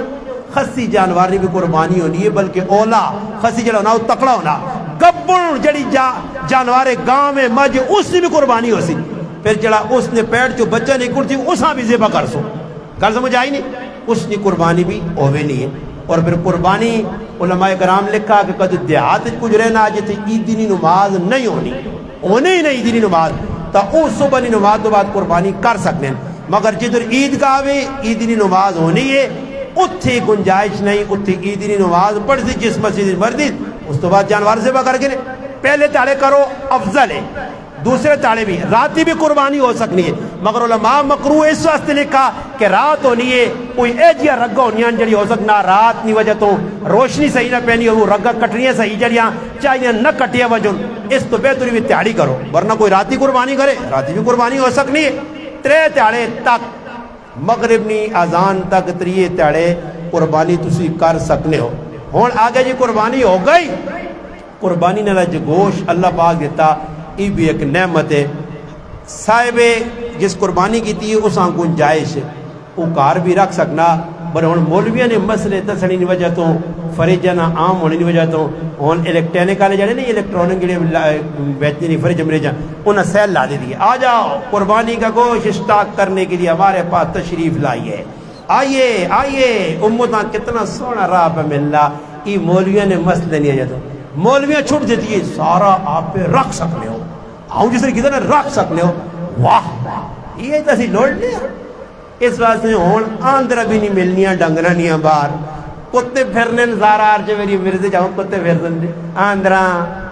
خسی جانور نے بھی قربانی ہونی ہے بلکہ اولا خسی جڑا ہونا وہ تکڑا ہونا گبن جڑی جانور گاؤں میں مجھ اس نے بھی قربانی ہو سی پھر جڑا اس نے پیٹ جو بچہ نہیں کرتی اساں بھی ذبح کر سو گل سمجھ آئی نہیں اس کی قربانی بھی ہوئے نہیں ہے اور پھر قربانی علماء کرام لکھا کہ کد دیہات کچھ رہنا آج تھے عید دینی نماز نہیں ہونی ہونے ہی نہیں دینی نماز تا او صبح نی نماز تو بعد قربانی کر سکتے ہیں مگر جدھر عید کا آوے عید دینی نماز ہونی ہے اتھی گنجائش نہیں اتھی عید دینی نماز پڑھ سی جس مسجد مردی اس تو بعد جانور سے کر کے پہلے تاڑے کرو افضل ہے دوسرے تاڑے بھی راتی بھی قربانی ہو سکنی ہے مگر علماء مکروہ اس واسطے لکھا کہ رات ہونی ہے کوئی ایجیا رگا ہونیاں جڑی ہو سکنا رات نی وجہ تو روشنی صحیح نہ پہنی ہو رگا کٹنیاں صحیح جڑیاں چاہیے نہ کٹیا وجہ اس تو بہتری بھی تیاری کرو ورنہ کوئی راتی قربانی کرے راتی بھی قربانی ہو سکنی ہے 3 تاڑے تک مغرب نی اذان تک 3 تاڑے قربانی تسی کر سکنے ہو ہون آگے جی قربانی ہو گئی قربانی نے جو گوشت اللہ پاک دیتا یہ بھی ایک نعمت ہے صاحب جس قربانی کی تھی اس آنکھ گنجائش وہ کار بھی رکھ سکنا پر ہوں مولویاں نے مسئلے دسنے کی وجہ تو فریجاں عام ہونے کی وجہ تو ہوں الیکٹرانک والے جڑے نہیں الیکٹرانک جڑے بیچتے نہیں فریج مریجاں انہیں سیل لا دے دی آ جاؤ قربانی کا گوشت اسٹاک کرنے کے لیے ہمارے پاس تشریف لائیے، آئیے آئیے امتاں کتنا سونا راہ پہ مل رہا۔ یہ مولویاں نے مسئلے نہیں آ جاتا، مولویاں چھوٹ دیتی ہے سارا آپ پہ رکھ سکنے ہو، آؤں جس نے کہتا نا رکھ سکنے ہو، واہ یہ تو اسی لوڑ لیا۔ اس واسطے ہون آندر بھی نہیں ملنیاں ڈنگرہ نہیں باہر کتے پھرنے نظارہ آرچے میری مرزے جاؤں کتے پھرنے دے آندرہ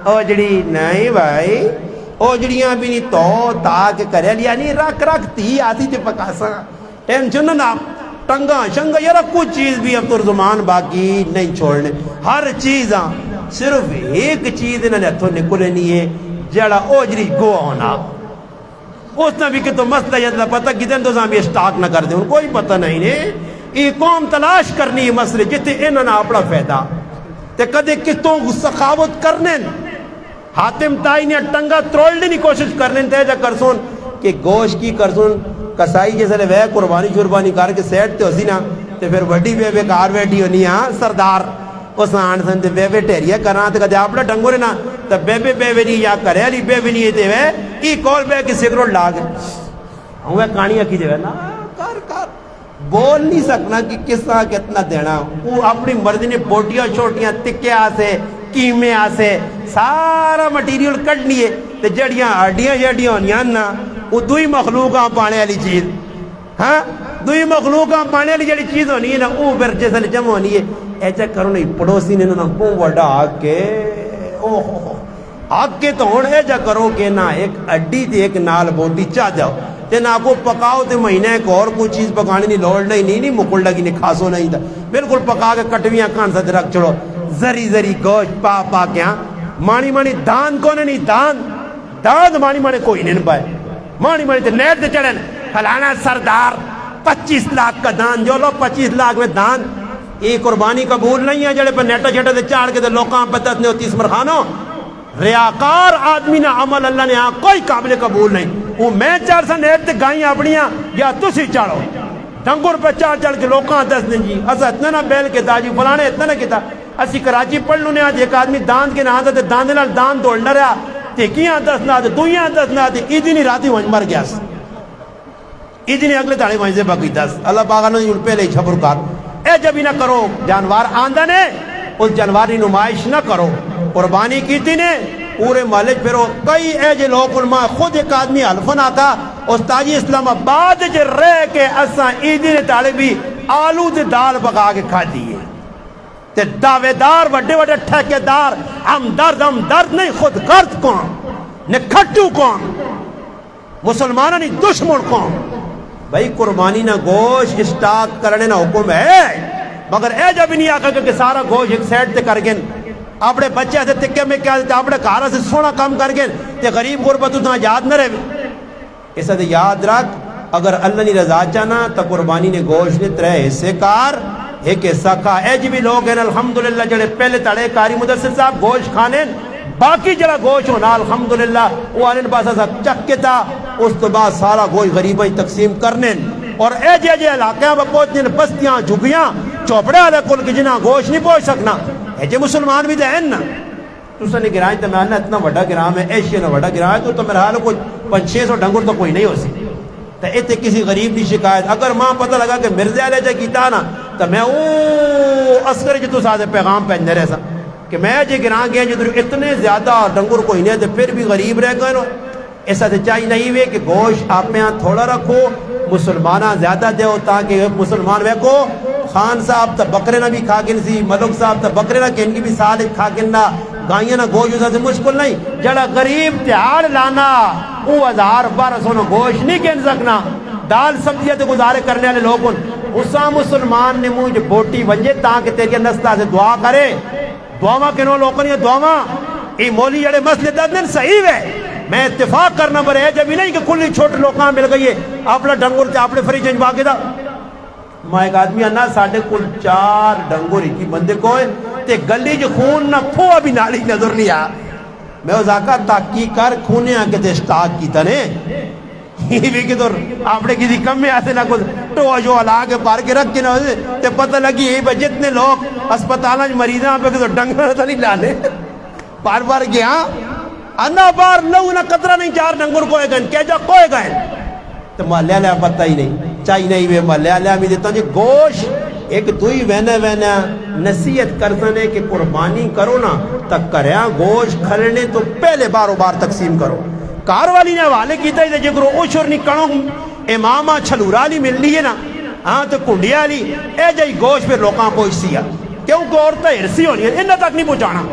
او جڑی نہیں بھائی او جڑیاں بھی نہیں تو تاک کرے لیا نہیں رکھ رکھ تی آتی تے پکاسا ٹینشن نہ ٹنگا شنگا یارا کچھ چیز بھی اب ترجمان باقی نہیں چھوڑنے، ہر چیز صرف ایک چیز انہوں نے ہتھوں نکلے نہیں ہے جڑا او جڑی گو ہونا اس نے بھی کہ تو مسئلہ یہ پتہ کتنے تو بھی اسٹاک نہ کر دیں کوئی پتہ نہیں نے یہ قوم تلاش کرنی ہے مسئلے جتے انہوں نے اپنا فائدہ تے کدے کتوں سخاوت کرنے حاتم تائی نے ٹنگا ترولنے کی کوشش کرنے تے جا کرسون کہ گوشت کی کرسون کسائی جیسے لے قربانی شربانی کر کے سیٹ تے ہوسی نا تے پھر وڈی بے بے کار بیٹھی ہونی ہاں سردار اس آن سن تے بے بے ٹیریہ کرنا تے کدے اپنا ڈنگو رہنا تے بے بے بے بے نہیں یا کرے علی بے بے نہیں تے وے ای کول بے کی سگروٹ لاگ ہوں وہ کہانی کی دے نا کر کر بول نہیں سکنا کہ کس طرح کتنا دینا وہ اپنی مرضی نے بوٹیاں چھوٹیاں تکے آسے کیمے آسے سارا مٹیریل کٹنی ہے تے جڑیاں ہڈیاں جڑیاں ہونیاں نا وہ دوئی مخلوقاں پانے والی چیز ہاں دوئی مخلوقاں پانے والی جڑی چیز ہونی ہے نا وہ پھر جیسے جمع ہونی ہے ایسا کرو نہیں پڑوسی نے نا کو وڈا آگ کے آگ کے تو ہون ایسا کرو کہ نا ایک اڈی تے ایک نال بوٹی چاہ جاؤ تے نا کو پکاؤ تے مہینے ایک اور کوئی چیز پکانے نہیں لوڑ نہیں مکل لگی نہیں کھاسو نہیں تھا بالکل پکا کے کٹویاں کان سے رکھ چھوڑو زری زری گوشت پا کیا مانی مانی دان کونے نہیں دان مانی مانی کوئی نہیں پائے مانی مانی تے نیٹ تے چڑھن فلانا سردار 25 لاکھ کا دان جو لو 25 لاکھ میں دان یہ قربانی قبول نہیں ہے جڑے پر نیٹا چھٹے تے چاڑ کے تے لوکاں پتہ نے ہوتی اسمر خانو ریاکار آدمی نہ عمل اللہ نے کوئی قابل قبول نہیں وہ میں چار سا نیٹ تے گائیاں اپنیاں یا تسی چاڑو ڈنگر پہ چڑھ کے لوکاں دس دیں جی اسا اتنا نہ بیل کے تا جی فلانے اتنا نہ کیتا اسی کراچی پڑھ لوں نے آج ایک آدمی داند کے نہ آتا تے داند نال دان دوڑ نہ رہا تے کیاں دس نہ تے دویاں دس نہ تے ایدی نہیں راتی ونج مر گیا ایدی نہیں اگلے تاڑے ونج دے باقی دس اللہ پاک نے ان پہ لے چھپر کار اے جب ہی نہ کرو جانوار آندہ نے اس جانواری نمائش نہ کرو قربانی کیتی نے پورے مالک پھرو کئی ایجے لوگ علماء خود ایک آدمی حلفن آتا استاجی اسلام آباد جے رہ کے اساں ایدی نے تاڑے بھی آلو دے دال پکا کے کھا دیئے تے دعوے دار وڈے وڈے ٹھیکے دار ہم درد نہیں خود غرض کون نکھٹو کون مسلمانہ نہیں دشمن کون بھائی قربانی نہ گوشت اسٹاک کرنے نہ حکم ہے مگر اے جب نہیں آکا کہ سارا گوشت ایک سیٹ تے کر گئن اپنے بچے سے تکے میں کیا دیتے اپنے کارا سے سونا کام کر گئن تے غریب غربت اتنا یاد نہ رہے اس سے یاد رکھ اگر اللہ نے رضا چانا تا قربانی نے گوشت نے ترے حصے کار ایک حصہ کا اے جی بھی لوگ ہیں الحمدللہ جڑے پہلے تڑے کاری مدرسے صاحب گوشت کھانے باقی جڑا گوشت ہونا الحمدللہ وہ آنین پاسا سا چک کے تا اس تو بعد سارا گوشت غریبیں تقسیم کرنے اور اے جے علاقیاں پہنچنے بستیاں جھگیاں چوپڑے والے کل کی جنہ گوشت نہیں پہنچ سکنا اے جے مسلمان بھی دین نا تو سنے گرائیں تو میں اتنا بڑا گرام ہے ایشیا نا بڑا گرام ہے تو میرا حال کوئی 500 ڈنگر تو کوئی نہیں ہو سی تو ایتے کسی غریب کی شکایت اگر ماں پتہ لگا کہ مرزے والے جے کیتا نا تو میں عسکری جتو ساتھ پیغام پہننے رہے سا کہ میں جے گران گیا جدر اتنے زیادہ ڈنگر کوئی نہیں تو پھر بھی غریب رہ گئے ایسا تو چاہیے نہیں ہوئے کہ گوشت آپ میں تھوڑا رکھو مسلمانہ زیادہ دے ہو تاکہ مسلمان ویکو خان صاحب تا بکرے نہ بھی کھا گن سی ملک صاحب تا بکرے نہ کہ ان کی بھی سال کھا گن نہ گائیاں نہ گوشت سے مشکل نہیں جڑا غریب تیار لانا وہ 1000-1200 گوشت نہیں گن سکنا دال سبزیاں تو گزارے کرنے والے لوگوں اسا مسلمان نے مجھے بوٹی ونجے تاکہ تیری نسلہ سے دعا کرے دعا کنوں لوگوں نے دعا یہ مولی جڑے مسئلے دن صحیح ہے میں اتفاق کرنا پر ہے جب ہی نہیں کہ کلی چھوٹے لوگاں مل گئی ہے اپنا ڈنگر تے اپنے فری چنج باقی دا میں ایک آدمی آنا ساڑھے کل 4 ڈنگر ہی کی بندے کو ہے تے گلی جو خون نہ پھو ابھی نالی نظر نہیں آ میں اس آقا تحقیق کر خونے آکے تے اشتاق کی تنے یہ بھی کہ تو آپ نے کسی کم میں آتے نہ کچھ تو جو علا کے پار کے رکھ کے نہ ہوئے تے پتہ لگی یہ جتنے لوگ اسپتالہ مریضاں پہ کہ تو ڈنگر تو نہیں لانے بار بار گیا انا بار لو نہ قطرہ نہیں چار ڈنگر کوئے گئے کیا جا کوئے گئے تو مالیا لیا پتہ ہی نہیں چاہی نہیں وے مالیا لیا میں دیتا ہوں جی گوشت ایک دوئی وینا نصیحت کرتنے کہ قربانی کرو نا تک کریا گوشت کھلنے تو پہلے بارو بار تقسیم کرو کار والی نے حوالے کیتا ہے جگرو اوشور نہیں کڑوں امامہ چھلورا لی مل لی ہے نا ہاں تو کنڈیا لی اے جائی گوشت پہ لوکاں پوچھتی ہے کیونکہ عورتیں ہرسی ہونی ہے انہاں تک نہیں پہنچانا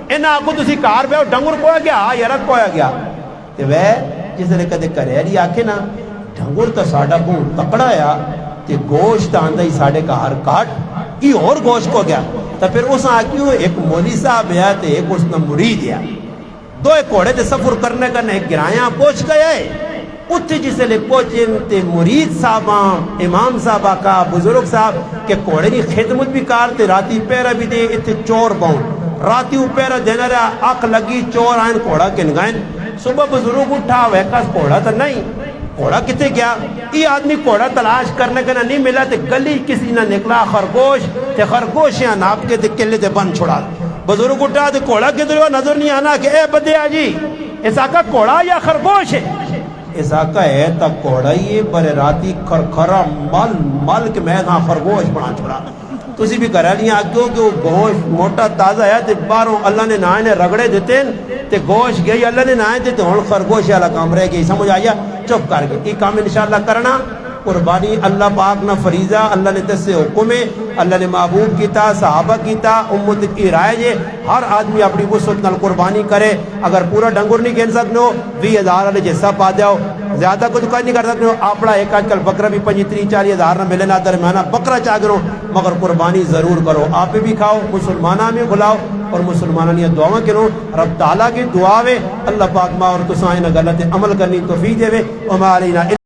انہاں آگو تسی کار پہ ڈنگر کویا گیا یرک کویا گیا تو وہ جس نے کدے کرے لی آکے نا ڈنگر تو ساڑھا کو تکڑا یا تے گوشت آندہ ہی ساڑھے کا ہر کاٹ یہ اور گوشت کو گیا تو پھر اس آکیوں ایک مولی صاحب ہے تے ایک اس نے مرید ہے دو ایک کوڑے تے سفر کرنے کا ایک گرایاں پوچھ گیا ہے اتھے جسے لے پوچھیں تے مرید صاحباں امام صاحبہ کا بزرگ صاحب کہ کوڑے نہیں خدمت بھی کار تے راتی پیرہ بھی دے اتھے چور باؤں راتی پیرہ دینا رہا آنکھ لگی چور آئین کوڑا کن گائیں صبح بزرگ اٹھا ویکاس کوڑا تا نہیں کوڑا کتے گیا یہ آدمی کوڑا تلاش کرنے کا نہیں ملا تے گلی کسی نہ نکلا خرگوش تے خرگوشیاں ناپ کے تے کلے تے بند چھوڑا بزرگ اٹھا تے کوڑا کے دلوا نظر نہیں آنا کہ اے بدے آجی ایسا کا کوڑا یا خرگوش ہے ایسا کا ہے تا کوڑا ہی برے راتی کھرکھرا مل کے میں کہاں خرگوش بنا چھوڑا تسی بھی کرا لیا کیوں کہ وہ گوشت موٹا تازہ ہے تے باروں اللہ نے نائنے رگڑے دیتے تے گوشت گئی اللہ نے نائن دیتے ہون خرگوش والا کام رہ گئی سمجھ آیا چپ کر گئے یہ کام انشاءاللہ کرنا قربانی اللہ پاک نہ فریضہ اللہ نے تس سے حکم ہے اللہ نے محبوب کیتا صحابہ کیتا امت کی رائے جے ہر آدمی اپنی وسعت نال قربانی کرے اگر پورا ڈنگر نہیں گن سکتے ہو 20,000 والے جیسا پا دیاؤ زیادہ کچھ نہیں کر سکتے ہو اپنا ایک آج کل بکرا بھی 35-40,000 نہ ملے نہ درمیانہ بکرا چاہ کرو مگر قربانی ضرور کرو آپ بھی کھاؤ مسلمانہ میں بلاؤ اور مسلمانہ نے دعاوں کرو رب تعالیٰ کی دعا ہے اللہ پاک ماں اور تسائیں غلط عمل کرنی توفیق دے وما علینا